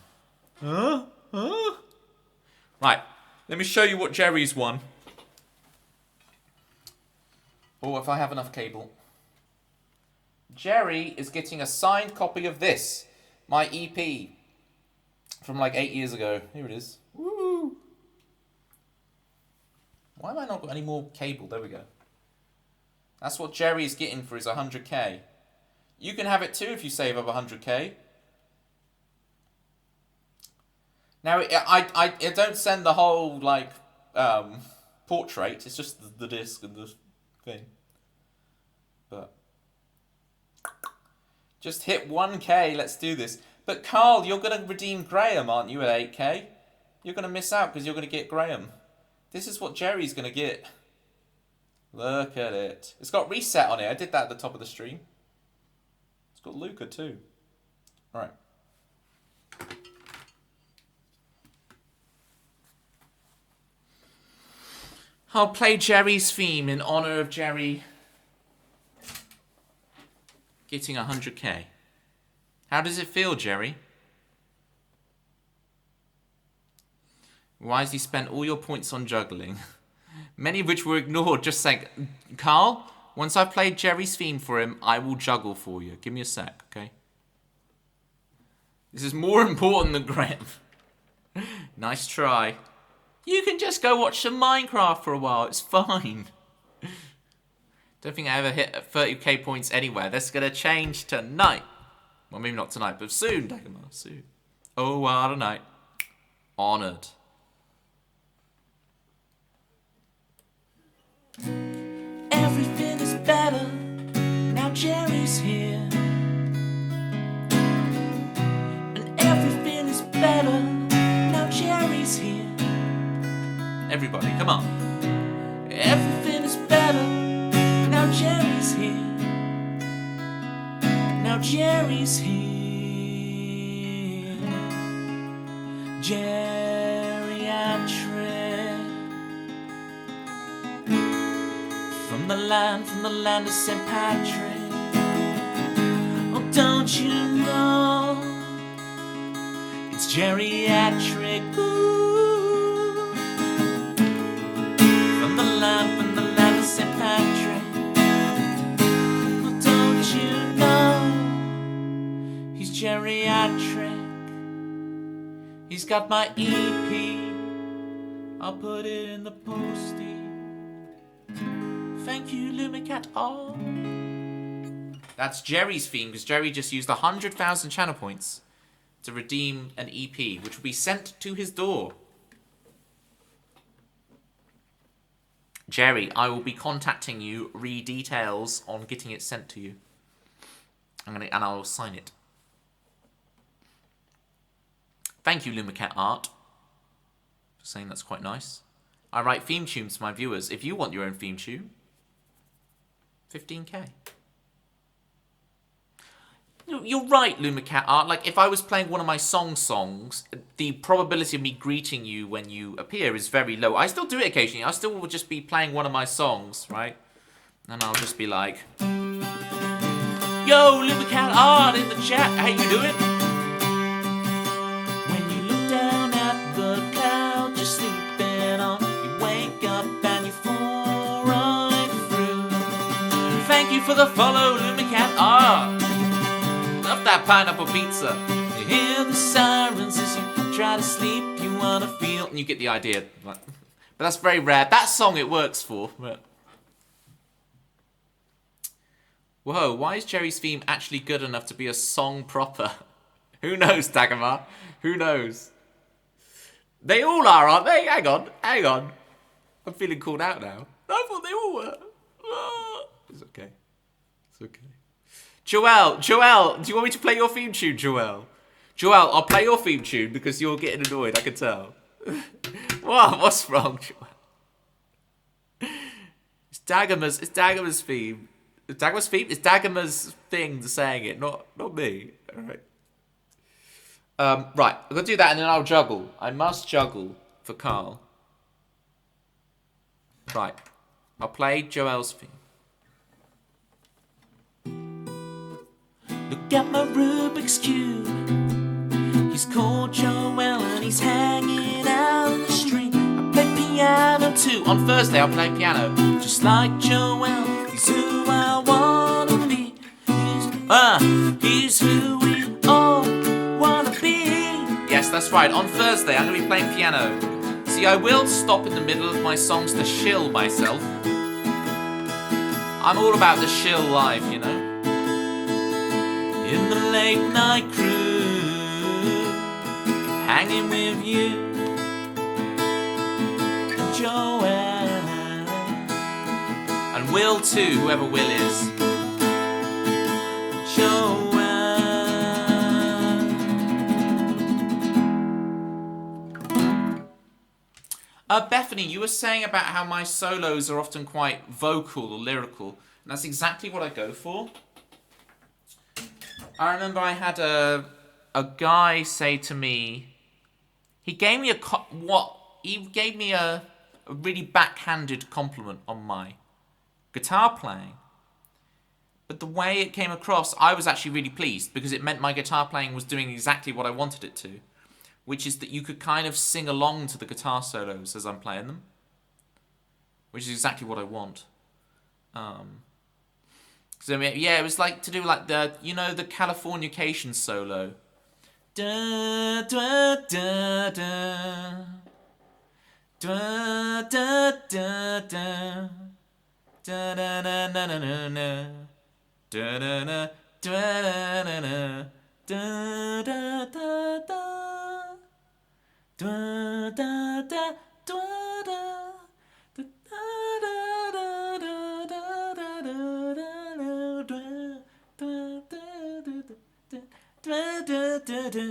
Right, let me show you what Jerry's won. Oh, if I have enough cable. Jerry is getting a signed copy of this, my EP, from like 8 years ago. Here it is. Woo! Why have I not got any more cable? There we go. That's what Jerry's getting for his 100k. You can have it too if you save up 100k. Now, I don't send the whole, like, portrait. It's just the disc and the thing. But just hit 1k. Let's do this. But Carl, you're going to redeem Graham, aren't you, at 8k? You're going to miss out because you're going to get Graham. This is what Jerry's going to get. Look at it. It's got reset on it. I did that at the top of the stream. It's got Luca too. Alright. I'll play Jerry's theme in honour of Jerry getting 100k. How does it feel, Jerry? Wisely spent all your points on juggling. Many of which were ignored, just saying, Carl, once I've played Jerry's theme for him, I will juggle for you. Give me a sec, okay? This is more important than Graham. Nice try. You can just go watch some Minecraft for a while. It's fine. Don't think I ever hit 30k points anywhere. That's going to change tonight. Well, maybe not tonight, but soon, Dagmar. Soon. Oh, what a night. Honoured. Everything is better now Jerry's here, and everything is better now Jerry's here. Everybody, come on. Everything is better now Jerry's here. Now Jerry's here. Geriatric. From the land of St. Patrick. Oh, don't you know it's geriatric? Ooh. From the land of St. Patrick. Oh, don't you know geriatric. He's got my EP. I'll put it in the postie. Thank you, Lumicat Art. That's Jerry's theme, because Jerry just used 100,000 channel points to redeem an EP, which will be sent to his door. Jerry, I will be contacting you, details on getting it sent to you. And I'll sign it. Thank you, Lumicat Art, for saying that's quite nice. I write theme tunes to my viewers. If you want your own theme tune, 15k. You're right, Lumicat Art. Like, if I was playing one of my songs, the probability of me greeting you when you appear is very low. I still do it occasionally. I still will just be playing one of my songs, right? And I'll just be like, yo, Lumicat Art in the chat, how you doing? When you look down at the cloud you're sleeping on, you wake up and you fall right through. Thank you for the follow, Lumicat Art. love that pineapple pizza. You hear the sirens as you try to sleep, you wanna feel... And you get the idea. But that's very rare. That song it works for. But... Whoa, why is Jerry's theme actually good enough to be a song proper? Who knows, Dagomar? Who knows? They all are, aren't they? Hang on. I'm feeling called out now. I thought they all were. It's okay. It's okay. Joel, do you want me to play your theme tune, Joel? Joel, I'll play your theme tune because you're getting annoyed, I can tell. What's wrong, Joel? It's Dagomar's theme. It's Dagomar's theme? It's Dagomar's thing saying it, not me. Alright. Right, I'm going to do that and then I'll juggle. I must juggle for Carl. Right. I'll play Joel's theme. Look at my Rubik's Cube. He's called Joel and he's hanging out in the street. I play piano too. On Thursday, I'll play piano. Just like Joel, he's who I wanna be. He's who we all wanna be. Yes, that's right. On Thursday, I'm going to be playing piano. See, I will stop in the middle of my songs to shill myself. I'm all about the shill life, you know. In the late night crew, hanging with you, and Joel, and Will too, whoever Will is. Joel. Bethany, you were saying about how my solos are often quite vocal or lyrical, and that's exactly what I go for. I remember I had a guy say to me, he gave me a really backhanded compliment on my guitar playing. But the way it came across, I was actually really pleased because it meant my guitar playing was doing exactly what I wanted it to, which is that you could kind of sing along to the guitar solos as I'm playing them, which is exactly what I want. So, I mean, yeah, it was like to do like the Californication solo. Da da da da. Da da da da. Da da da da da da. Da da da da da da. Da da da da. Da da da da.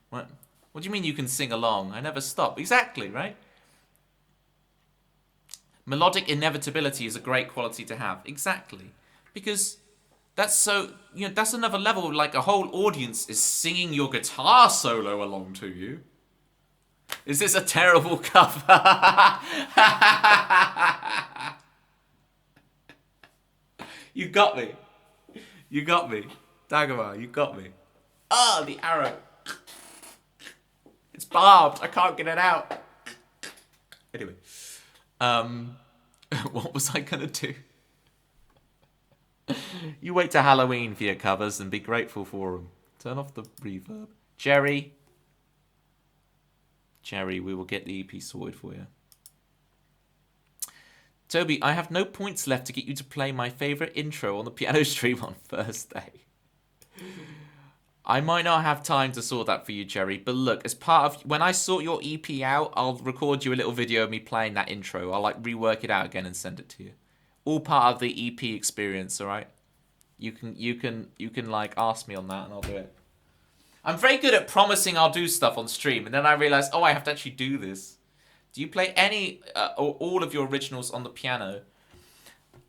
What do you mean you can sing along? I never stop. Exactly, right? Melodic inevitability is a great quality to have. Exactly. Because that's that's another level, like a whole audience is singing your guitar solo along to you. Is this a terrible cover? You got me. You got me. Dagomar, you got me. Ah, the arrow. It's barbed. I can't get it out. Anyway. What was I going to do? You wait to Halloween for your covers and be grateful for them. Turn off the reverb. Jerry, we will get the EP sorted for you. Toby, I have no points left to get you to play my favourite intro on the piano stream on Thursday. I might not have time to sort that for you, Jerry, but look, as part of... When I sort your EP out, I'll record you a little video of me playing that intro. I'll, like, rework it out again and send it to you. All part of the EP experience, alright? You can, like, ask me on that and I'll do it. I'm very good at promising I'll do stuff on stream, and then I realise, oh, I have to actually do this. Do you play any or all of your originals on the piano?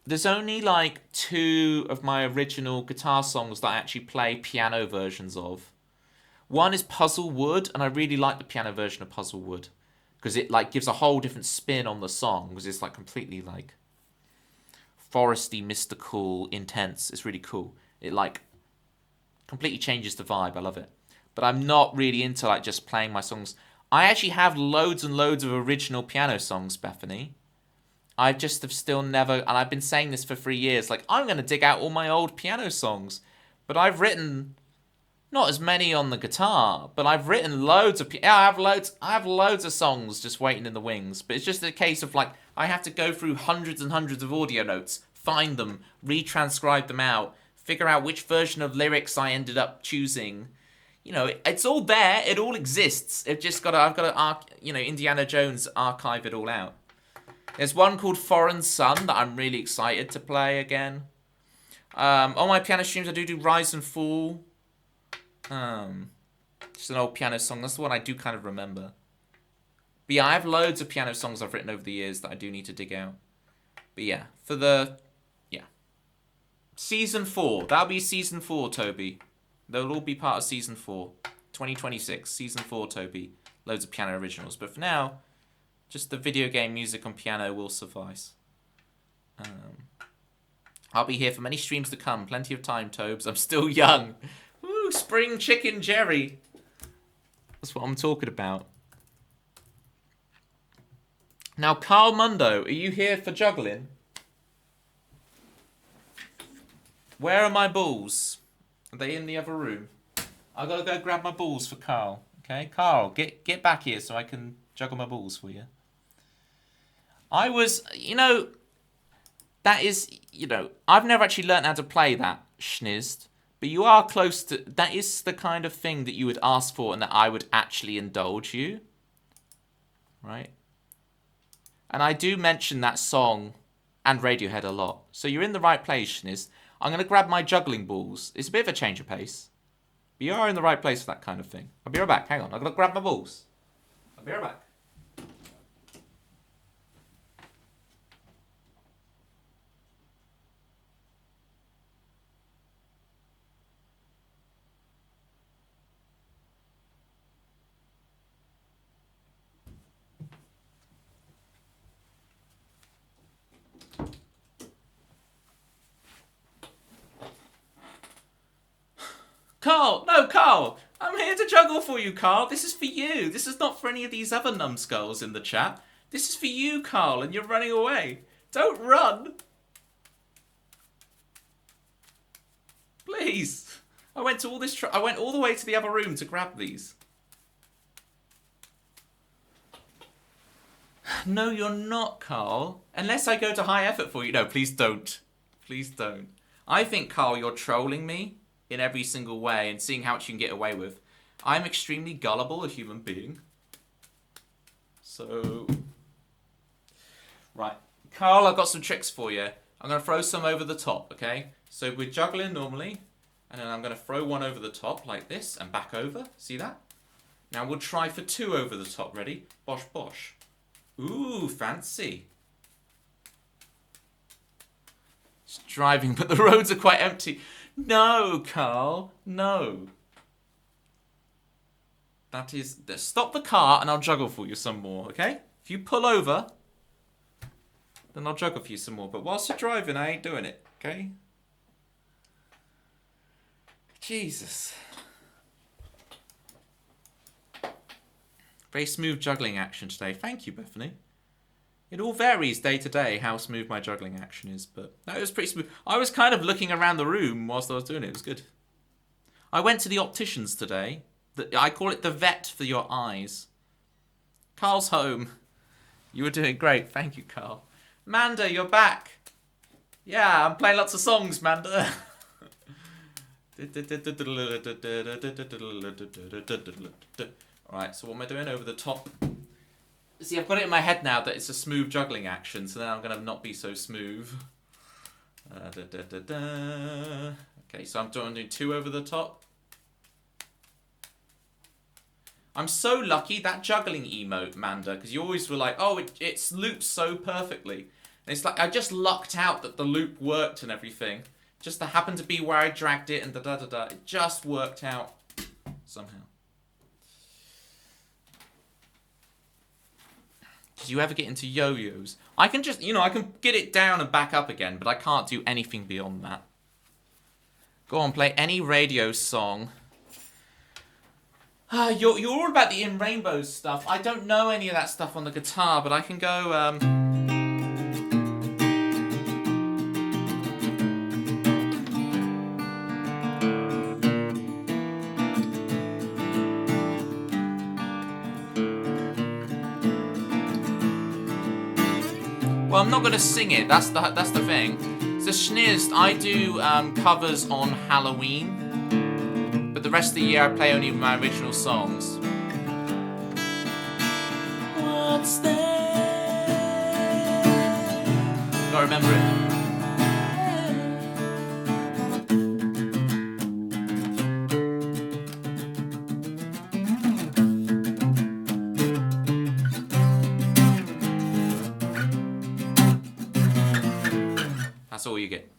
There's only like 2 of my original guitar songs that I actually play piano versions of. One is Puzzle Wood, and I really like the piano version of Puzzle Wood because it like gives a whole different spin on the song because it's like completely like foresty, mystical, intense. It's really cool. It like completely changes the vibe. I love it. But I'm not really into like just playing my songs. I actually have loads and loads of original piano songs, Bethany. I just have still never, and I've been saying this for 3 years, like, I'm going to dig out all my old piano songs. But I've written, not as many on the guitar, but I've written loads of, I have loads of songs just waiting in the wings. But it's just a case of, like, I have to go through hundreds and hundreds of audio notes, find them, retranscribe them out, figure out which version of lyrics I ended up choosing. You know, it's all there. It all exists. I've got to, Indiana Jones archive it all out. There's one called Foreign Sun that I'm really excited to play again. On my piano streams, I do Rise and Fall. Just an old piano song. That's the one I do kind of remember. But yeah, I have loads of piano songs I've written over the years that I do need to dig out. But yeah, Season 4. That'll be Season 4, Toby. They'll all be part of Season 4. 2026. Season 4, Toby. Loads of piano originals. But for now, just the video game music on piano will suffice. I'll be here for many streams to come. Plenty of time, Tobes. I'm still young. Woo, spring chicken Jerry. That's what I'm talking about. Now, Carl Mundo, are you here for juggling? Where are my balls? Are they in the other room? I gotta go grab my balls for Carl. Okay, Carl, get back here so I can juggle my balls for you. I was, that is, I've never actually learned how to play that, schnizzed. But you are close to, that is the kind of thing that you would ask for and that I would actually indulge you. Right? And I do mention that song and Radiohead a lot. So you're in the right place, schnizzed. I'm going to grab my juggling balls. It's a bit of a change of pace. But you are in the right place for that kind of thing. I'll be right back. Hang on. I've got to grab my balls. I'll be right back. Carl! No, Carl! I'm here to juggle for you, Carl. This is for you. This is not for any of these other numbskulls in the chat. This is for you, Carl, and you're running away. Don't run! Please! I went all the way to the other room to grab these. No, you're not, Carl. Unless I go to high effort for you. No, please don't. Please don't. I think, Carl, you're trolling me in every single way and seeing how much you can get away with. I'm extremely gullible, a human being. So... Right. Carl, I've got some tricks for you. I'm going to throw some over the top, okay? So we're juggling normally, and then I'm going to throw one over the top like this and back over. See that? Now we'll try for 2 over the top. Ready? Bosh, bosh. Ooh, fancy. It's driving, but the roads are quite empty. No, Carl. No. That is... Stop the car and I'll juggle for you some more, okay? If you pull over, then I'll juggle for you some more. But whilst you're driving, I ain't doing it, okay? Jesus. Very smooth juggling action today. Thank you, Bethany. It all varies day to day how smooth my juggling action is, but that was pretty smooth. I was kind of looking around the room whilst I was doing it. It was good. I went to the opticians today. I call it the vet for your eyes. Carl's home. You were doing great. Thank you, Carl. Manda, you're back. Yeah, I'm playing lots of songs, Manda. Alright, so what am I doing? Over the top. See, I've got it in my head now that it's a smooth juggling action, so now I'm going to not be so smooth. Okay, so I'm doing 2 over the top. I'm so lucky that juggling emote, Manda, because you always were like, oh, it loops so perfectly. And it's like, I just lucked out that the loop worked and everything. Just that happened to be where I dragged it and da-da-da-da. It just worked out somehow. Did you ever get into yo-yos? I can just, I can get it down and back up again, but I can't do anything beyond that. Go on, play any radio song. You're all about the In Rainbows stuff. I don't know any of that stuff on the guitar, but I can go, Well, I'm not going to sing it. That's the thing. So Schnizzed, I do covers on Halloween, but the rest of the year I play only my original songs. What's there? Gotta remember it. That's all you get.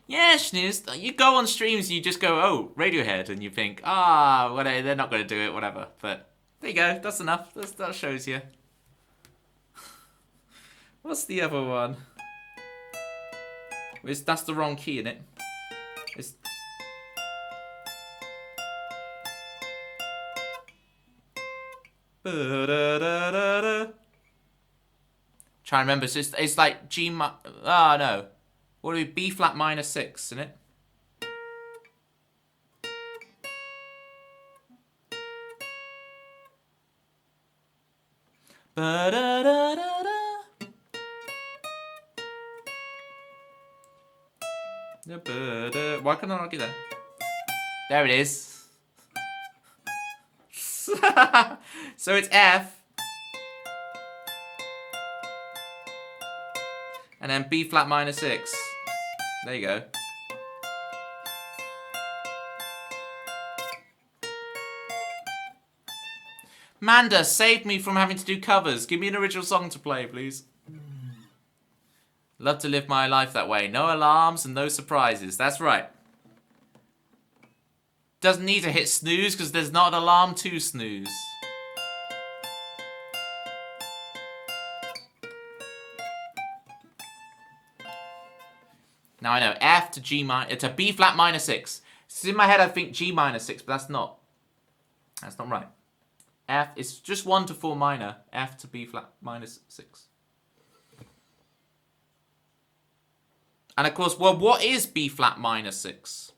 Yeah, Schniz, you go on streams and you just go, oh, Radiohead, and you think, whatever, they're not going to do it, whatever. But there you go, that's enough. That shows you. What's the other one? That's the wrong key, isn't it? It's... Try and remember. So it's like G. No. What would it be? B flat minor 6, isn't it? Why can I not get that? There it is. So it's F. And then B flat minor 6. There you go. Manda, save me from having to do covers. Give me an original song to play, please. Love to live my life that way. No alarms and no surprises. That's right. Doesn't need to hit snooze because there's not an alarm to snooze. Now I know F to G minor, it's a B flat minor 6. It's in my head I think G minor 6, but that's not. That's not right. F, it's just 1 to 4 minor. F to B flat minor 6. And of course, well, what is B flat minor 6?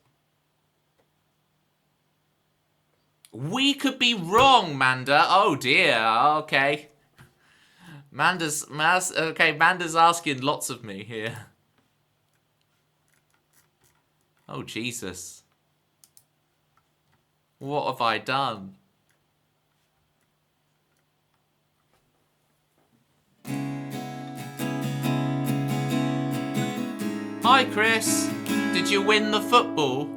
We could be wrong, Manda. Oh dear. Okay. Manda's asking lots of me here. Oh, Jesus. What have I done? Hi, Chris. Did you win the football?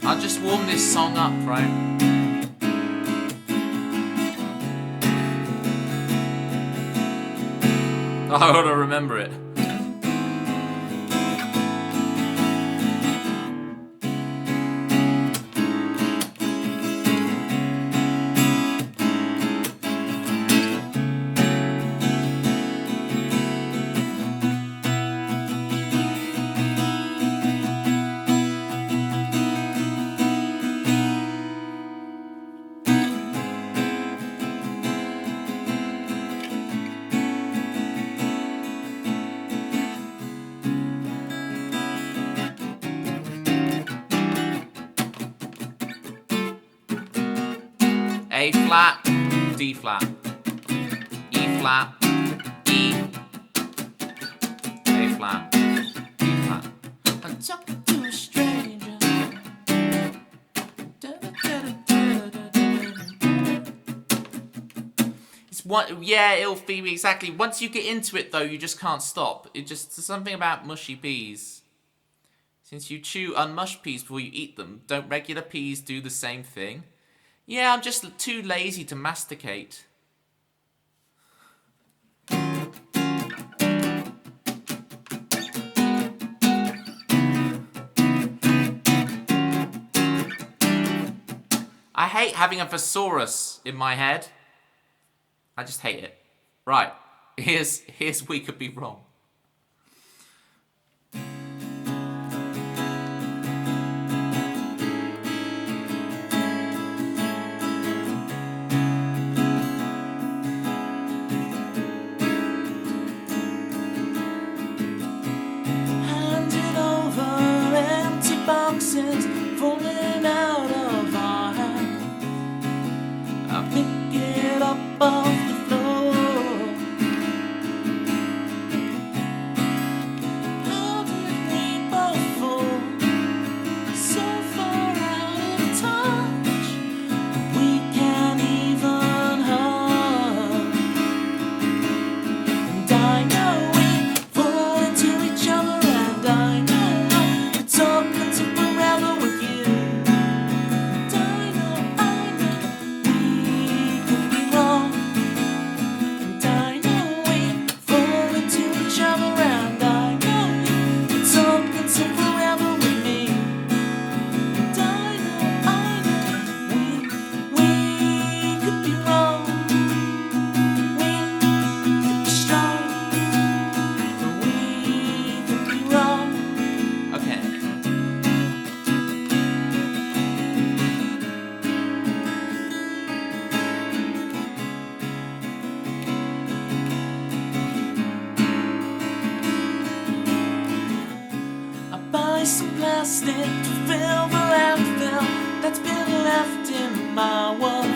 I'll just warm this song up, right? I ought to remember it. A flat, D flat, E flat, E, A flat, D flat. I'm talking to a stranger. It's what, yeah, it'll Phoebe, exactly. Once you get into it though, you just can't stop. It just, there's something about mushy peas. Since you chew unmushed peas before you eat them, don't regular peas do the same thing? Yeah, I'm just too lazy to masticate. I hate having a thesaurus in my head. I just hate it. Right, here's We Could Be Wrong. Handing over empty boxes falling out of our hands. I pick it up off the floor. How did we both fall so far out of touch? We can't even hug. And I know we fall into each other, and I know I could talk until forever with you. And I know we could be wrong. And I know we fall into each other, and I know you could talk until forever with me. And I know we could be wrong. We could be strong, but we could be wrong. Okay. I buy some plastic to fill the landfill that's been left in my world.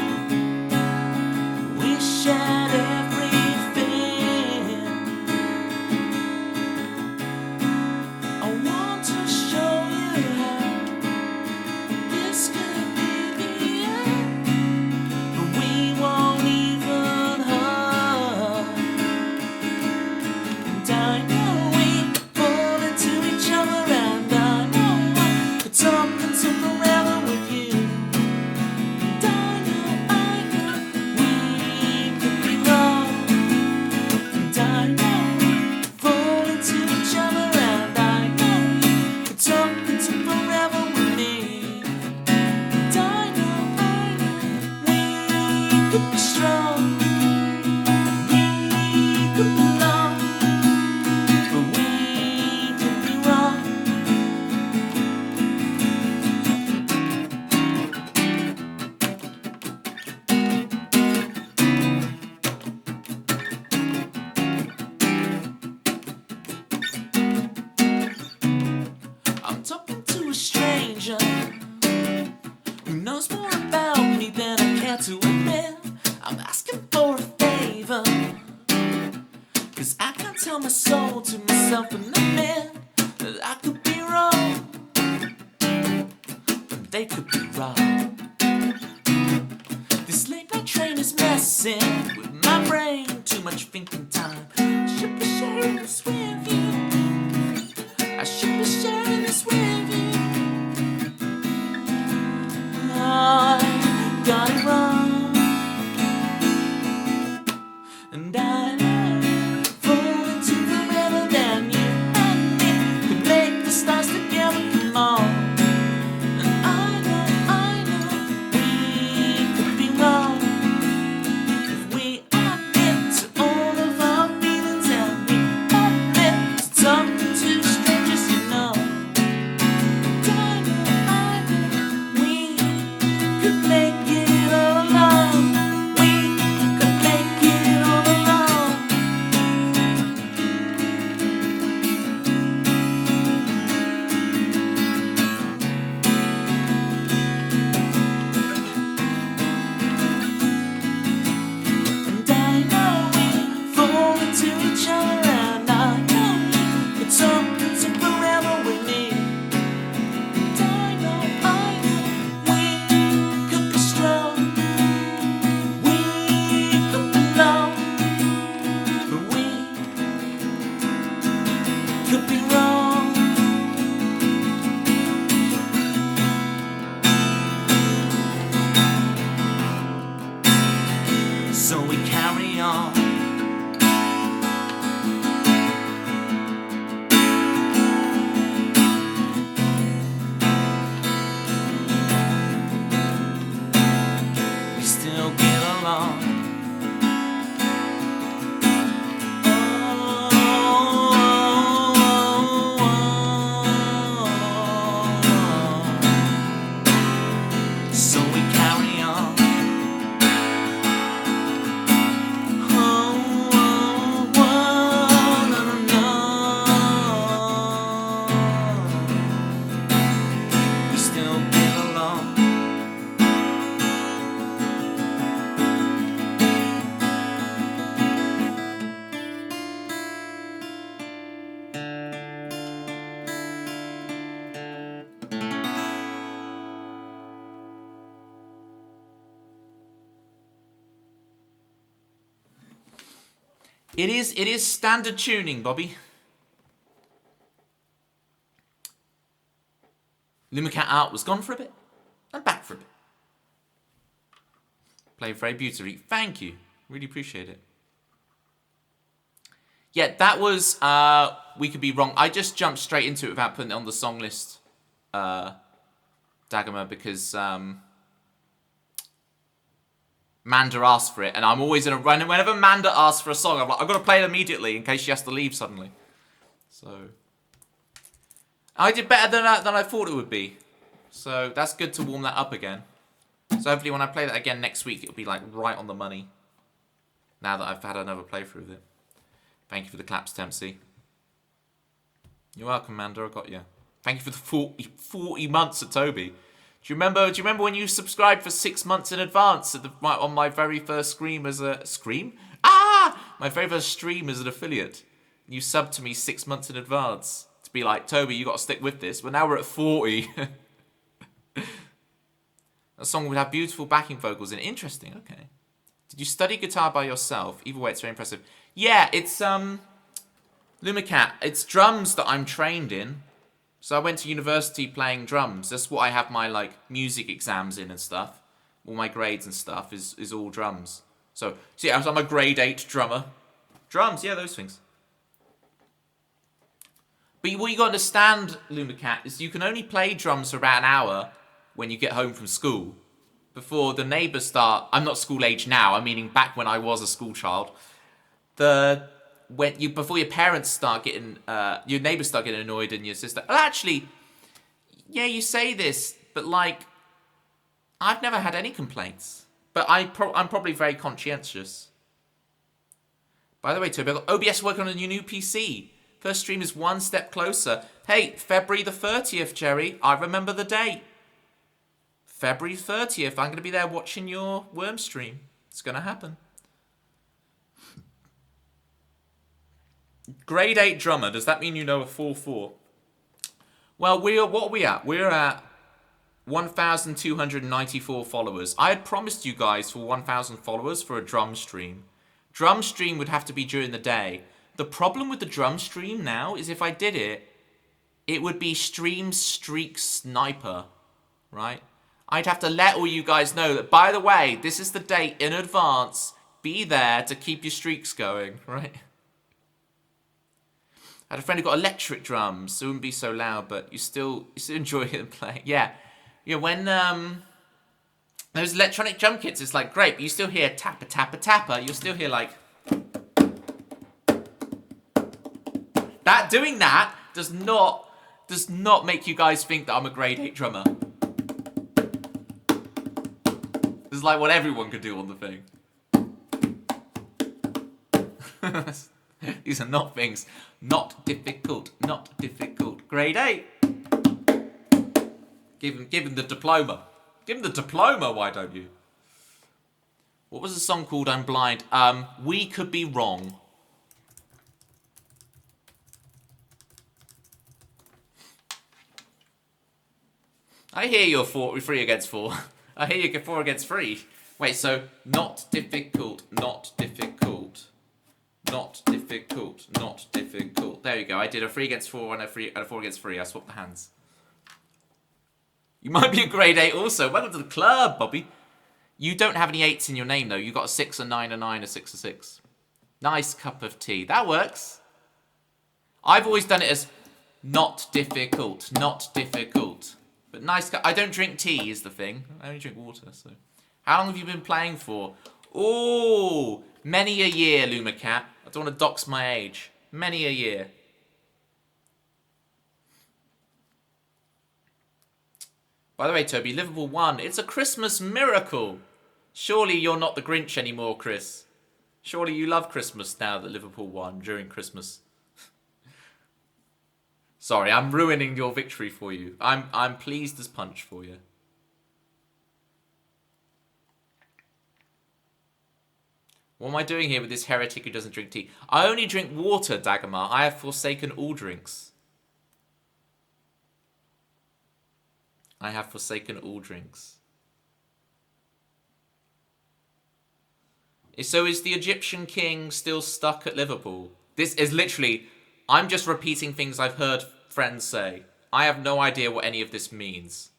We shared everything. I want to show you how this could be the end, but we won't even hug. And I know we fall into each other, and I know I could talk until forever with you. And I know we could be wrong. And I know we fall into each other, and I know you could talk until forever with me. And I know we could be strong. We could be long, but we could be wrong. I'm talking to a stranger who knows more about me than I care to admit. I'm asking for a favor, 'cause I can't tell my soul to myself and admit that I could be wrong, but they could be wrong. This late night train is messing with my brain. Too much thinking time. I should be sharing this with you. I should be sharing this with you. I got it wrong, and I know fall into forever. Then you and me could make the stars together. Come on. And I know we could be wrong if we admit to all of our feelings, and we admit carry on. We still get along. It is standard tuning, Bobby. Lumacat Art was gone for a bit, and back for a bit. Played very beautifully. Thank you. Really appreciate it. Yeah, that was We Could Be Wrong. I just jumped straight into it without putting it on the song list, Dagomar, because Manda asked for it, and I'm always in a run. Whenever Manda asks for a song, I'm like, I've got to play it immediately in case she has to leave suddenly. So I did better than I thought it would be. So that's good to warm that up again. So hopefully when I play that again next week, it'll be like right on the money. Now that I've had another playthrough of it. Thank you for the claps, Dempsey. You're welcome, Manda. I got you. Thank you for the 40 months at Toby. Do you remember when you subscribed for 6 months in advance on my very first stream as a my very first stream as an affiliate? You subbed to me 6 months in advance to be like, Toby, you got to stick with this. But now we're at 40. A song would have beautiful backing vocals and interesting. Okay. Did you study guitar by yourself? Either way, it's very impressive. Yeah, it's Lumacat. It's drums that I'm trained in. So I went to university playing drums. That's what I have my like music exams in and stuff. All my grades and stuff is all drums. So yeah, I'm a grade 8 drummer. Drums, yeah, those things. But what you got to understand, Lumacat, is you can only play drums for about an hour when you get home from school. Before the neighbours start, I'm not school age now, I'm meaning back when I was a school child. Before your parents start getting, your neighbours start getting annoyed and your sister. Well, actually, yeah, you say this, but like, I've never had any complaints. But I'm probably very conscientious. By the way, Toby, I've got OBS working on a new PC. First stream is one step closer. Hey, February the 30th, Jerry. I remember the date. February 30th. I'm going to be there watching your Worm stream. It's going to happen. Grade 8 drummer. Does that mean you know a 4/4? Well, what are we at? We're at 1,294 followers. I had promised you guys for 1,000 followers for a drum stream. Drum stream would have to be during the day. The problem with the drum stream now is if I did it, it would be Stream Streak Sniper, right? I'd have to let all you guys know that, by the way, this is the date in advance. Be there to keep your streaks going, right? I had a friend who got electric drums, so it wouldn't be so loud, but you still enjoy them playing. Yeah, when those electronic drum kits, it's like great, but you still hear tapper, tapper, tapper. You'll still hear like that. Doing that does not make you guys think that I'm a grade 8 drummer. This is like what everyone could do on the thing. These are not things. Not difficult. Not difficult. Grade 8. Give him the diploma. Give him the diploma, why don't you? What was the song called? I'm blind. We Could Be Wrong. I hear you're 3 against 4. I hear you get 4 against 3. Wait, so not difficult, not difficult. Not difficult, not difficult. There you go. I did a 3 against 4 and a 4 against 3. I swapped the hands. You might be a grade 8 also. Welcome to the club, Bobby. You don't have any 8s in your name, though. You got a 6, a 9, a 9, a 6, a 6. Nice cup of tea. That works. I've always done it as not difficult, not difficult. But nice cup. I don't drink tea is the thing. I only drink water, so. How long have you been playing for? Oh, many a year, Lumacat. I don't want to dox my age. Many a year. By the way, Toby, Liverpool won. It's a Christmas miracle. Surely you're not the Grinch anymore, Chris. Surely you love Christmas now that Liverpool won during Christmas. Sorry, I'm ruining your victory for you. I'm pleased as punch for you. What am I doing here with this heretic who doesn't drink tea? I only drink water, Dagomar. I have forsaken all drinks. I have forsaken all drinks. So is the Egyptian king still stuck at Liverpool? This is literally... I'm just repeating things I've heard friends say. I have no idea what any of this means.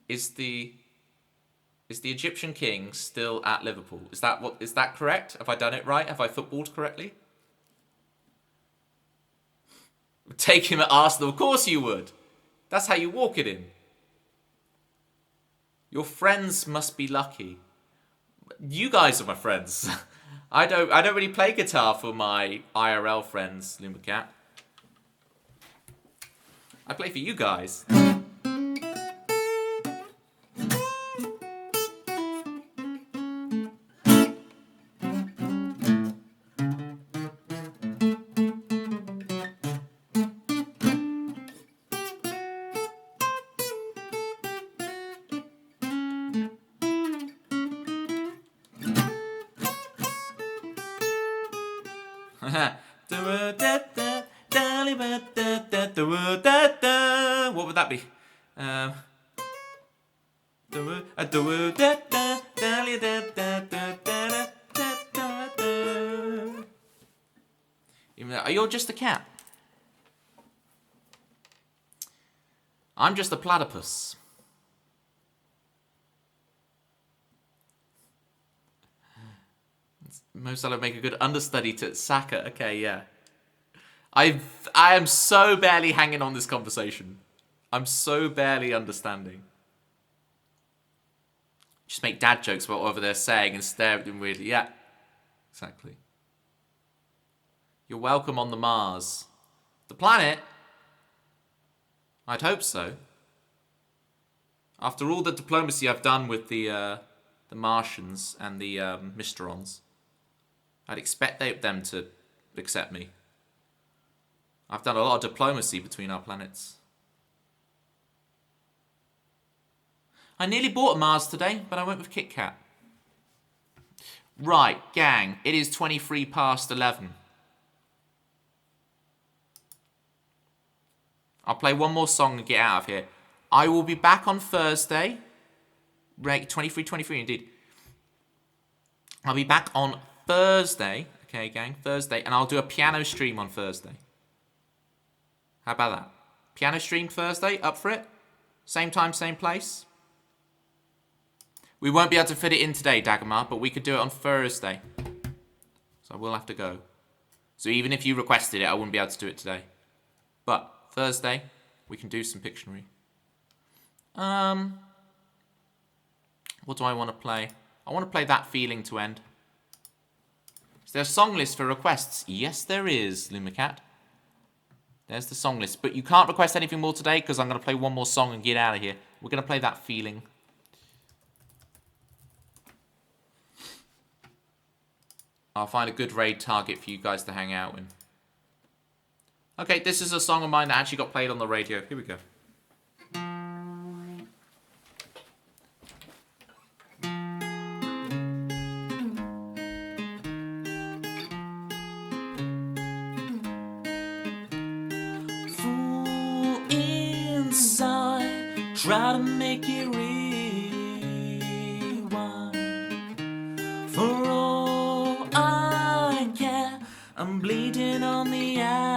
Is the Egyptian king still at Liverpool? Is that correct? Have I done it right? Have I footballed correctly? Take him at Arsenal. Of course you would. That's how you walk it in. Your friends must be lucky. You guys are my friends. I don't really play guitar for my IRL friends, Lumacat. I play for you guys. What would that be? You're just a cat. I'm just a platypus. Mo Salah make a good understudy to Saka. Okay, yeah. I am so barely hanging on this conversation. I'm so barely understanding. Just make dad jokes about whatever they're saying and stare at them weirdly. Yeah, exactly. You're welcome on the Mars. The planet? I'd hope so. After all the diplomacy I've done with the Martians and the Mysterons, I'd expect them to accept me. I've done a lot of diplomacy between our planets. I nearly bought a Mars today, but I went with Kit Kat. Right, gang, it is 23 past 11. I'll play one more song and get out of here. I will be back on Thursday. 23 indeed. I'll be back on Thursday. Okay, gang, Thursday. And I'll do a piano stream on Thursday. How about that? Piano stream Thursday, up for it? Same time, same place? We won't be able to fit it in today, Dagomar, but we could do it on Thursday. So I will have to go. So even if you requested it, I wouldn't be able to do it today. But Thursday, we can do some Pictionary. What do I want to play? I want to play That Feeling to End. Is there a song list for requests? Yes, there is, Lumacat. There's the song list. But you can't request anything more today because I'm going to play one more song and get out of here. We're going to play That Feeling. I'll find a good raid target for you guys to hang out in. Okay, this is a song of mine that actually got played on the radio. Here we go. Fool inside, try to make it rewind. For all I care, I'm bleeding on the outside.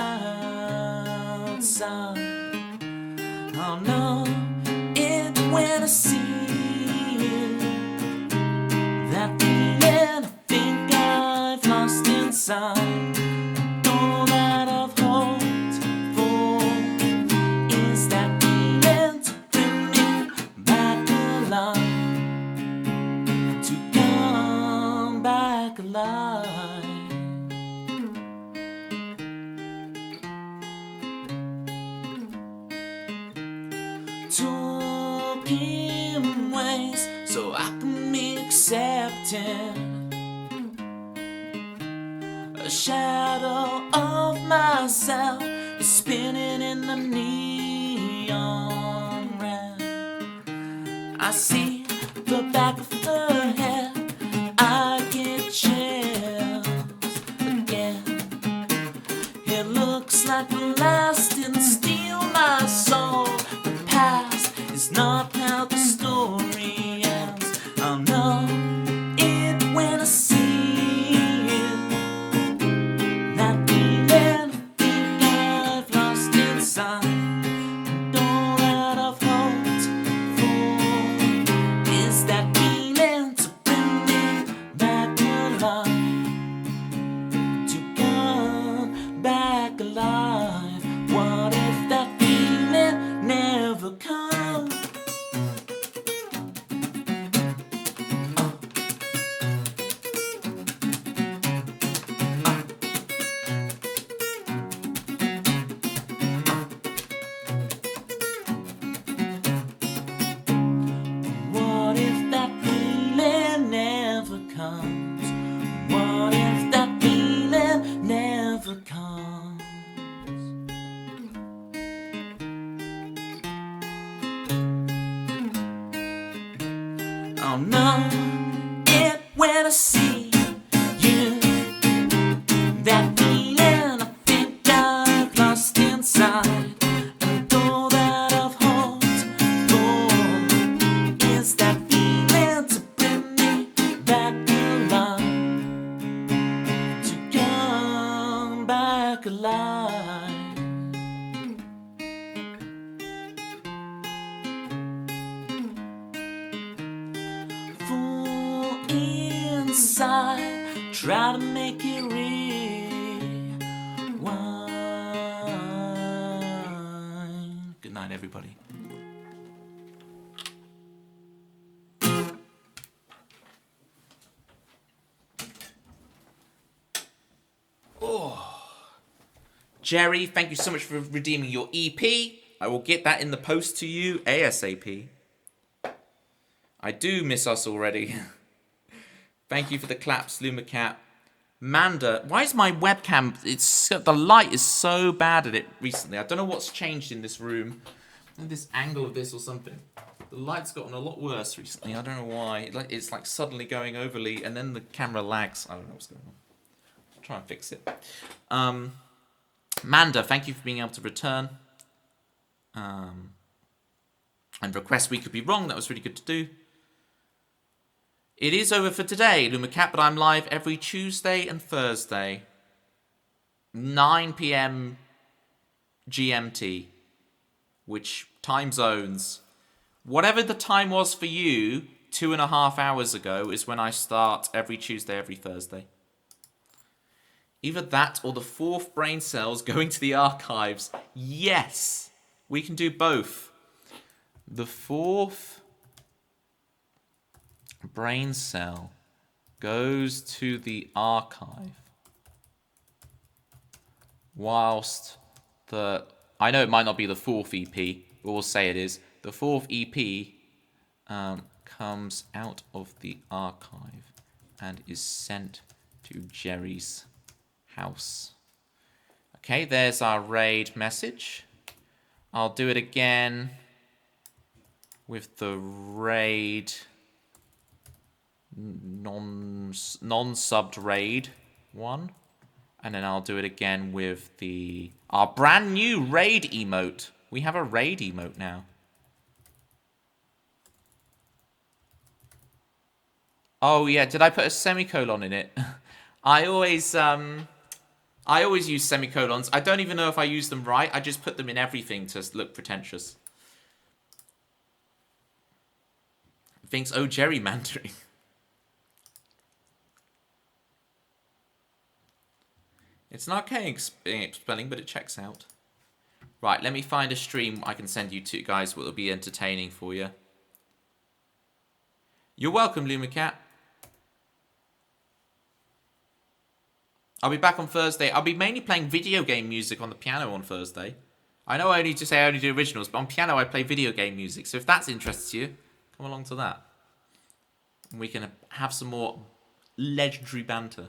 I'll know it when I see it. That feeling I think I've lost inside. All that I've hoped for is that feeling to bring me back alive. To come back alive. Torn broken ways so I can be accepted. A shadow of myself is spinning in the neon red. I see the back of her head, I get chills again. It looks like the last didn't steal my soul. The past is not how the story ends. I'll know it when I see it. That feeling I think I've lost inside, and all that I've hoped for is that feeling to bring me back alive, to come back alive. What if that feeling never comes? What if that feeling never comes? What if that feeling never comes? I'll know it when I see you. That feeling I think I've lost inside, and all that I've hoped for is that feeling to bring me back alive, to come back alive. Full inside, try to make it rewind. Good night, everybody. Jerry, thank you so much for redeeming your EP. I will get that in the post to you ASAP. I do miss us already. Thank you for the claps, Lumacat. Manda, why is my webcam, the light is so bad at it recently. I don't know what's changed in this room. This angle of this or something. The light's gotten a lot worse recently. I don't know why. It's like suddenly going overly, and then the camera lags. I don't know what's going on. I'll try and fix it. Manda, thank you for being able to return. And request we could be wrong. That was really good to do. It is over for today, Lumacat, but I'm live every Tuesday and Thursday. 9 p.m. GMT. Which time zones? Whatever the time was for you 2.5 hours ago is when I start every Tuesday, every Thursday. Either that or the 4th brain cells going to the archives. Yes! We can do both. The 4th brain cell goes to the archive. Whilst I know it might not be the 4th EP, but we'll say it is. The 4th EP comes out of the archive and is sent to Jerry's house. Okay, there's our raid message. I'll do it again with the raid non-subbed raid one. And then I'll do it again with our brand new raid emote. We have a raid emote now. Oh yeah, did I put a semicolon in it? I always use semicolons. I don't even know if I use them right. I just put them in everything to look pretentious. Thinks, oh, gerrymandering. It's an archaic spelling, but it checks out. Right, let me find a stream I can send you to, guys, what will be entertaining for you. You're welcome, Lumacat. I'll be back on Thursday. I'll be mainly playing video game music on the piano on Thursday. I know I only just say I only do originals, but on piano I play video game music. So if that's interesting to you, come along to that. And we can have some more legendary banter.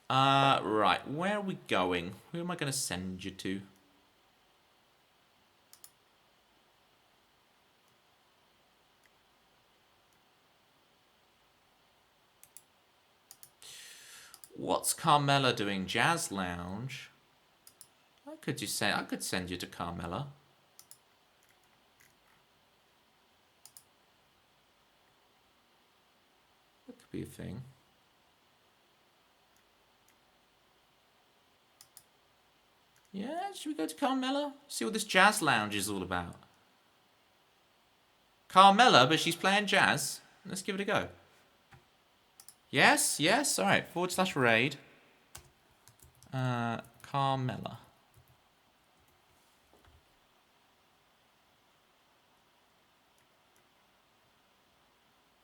Right, where are we going? Who am I going to send you to? What's Carmela doing? Jazz Lounge. I could send you to Carmela. That could be a thing. Yeah, should we go to Carmela? See what this Jazz Lounge is all about. Carmela, but she's playing jazz. Let's give it a go. Yes, yes. All right. /raid. Carmela.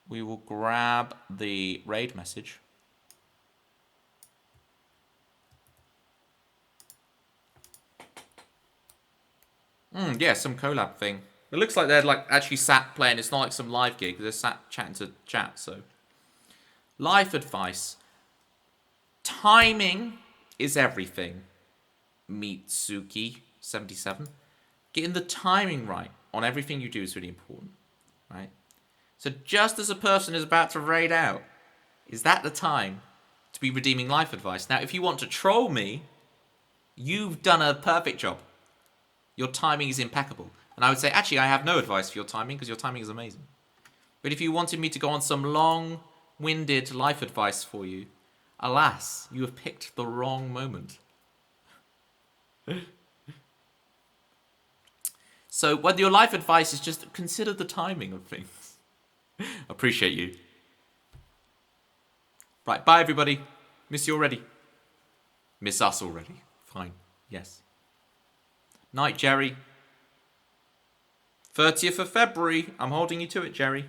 We will grab the raid message. Yeah, some collab thing. It looks like they're like actually sat playing. It's not like some live gig. They're sat chatting to chat. So, life advice. Timing is everything. Mitsuki77. Getting the timing right on everything you do is really important, right? So just as a person is about to raid out, is that the time to be redeeming life advice? Now, if you want to troll me, you've done a perfect job. Your timing is impeccable. And I would say, actually, I have no advice for your timing because your timing is amazing. But if you wanted me to go on some long-winded life advice for you, alas, you have picked the wrong moment. So when your life advice is just consider the timing of things. Appreciate you. Right, bye everybody. Miss you already. Miss us already. Fine, yes. Night, Jerry. 30th of February. I'm holding you to it, Jerry.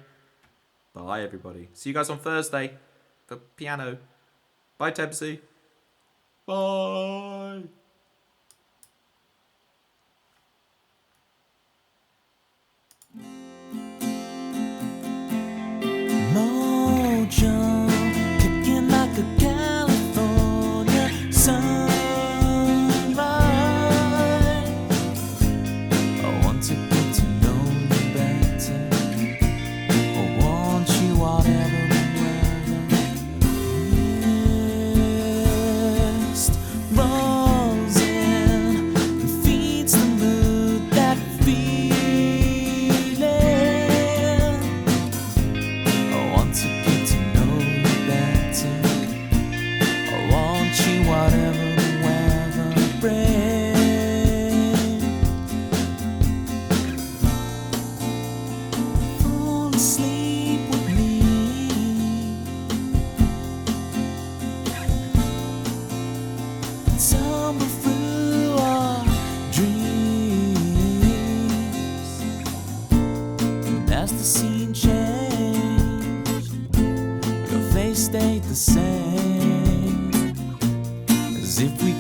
Bye, everybody. See you guys on Thursday for piano. Bye, Tebsy. Bye. Mojo, kicking like a California sunrise. I want to get to know you better. I want you whatever the weather. Mist rolls in and feeds the mood, that feeling. I want to get to know you better. I want you whatever the weather brings. Fall asleep with me. Tumble through our dreams. And as the scene changed, your face stayed the same, as if we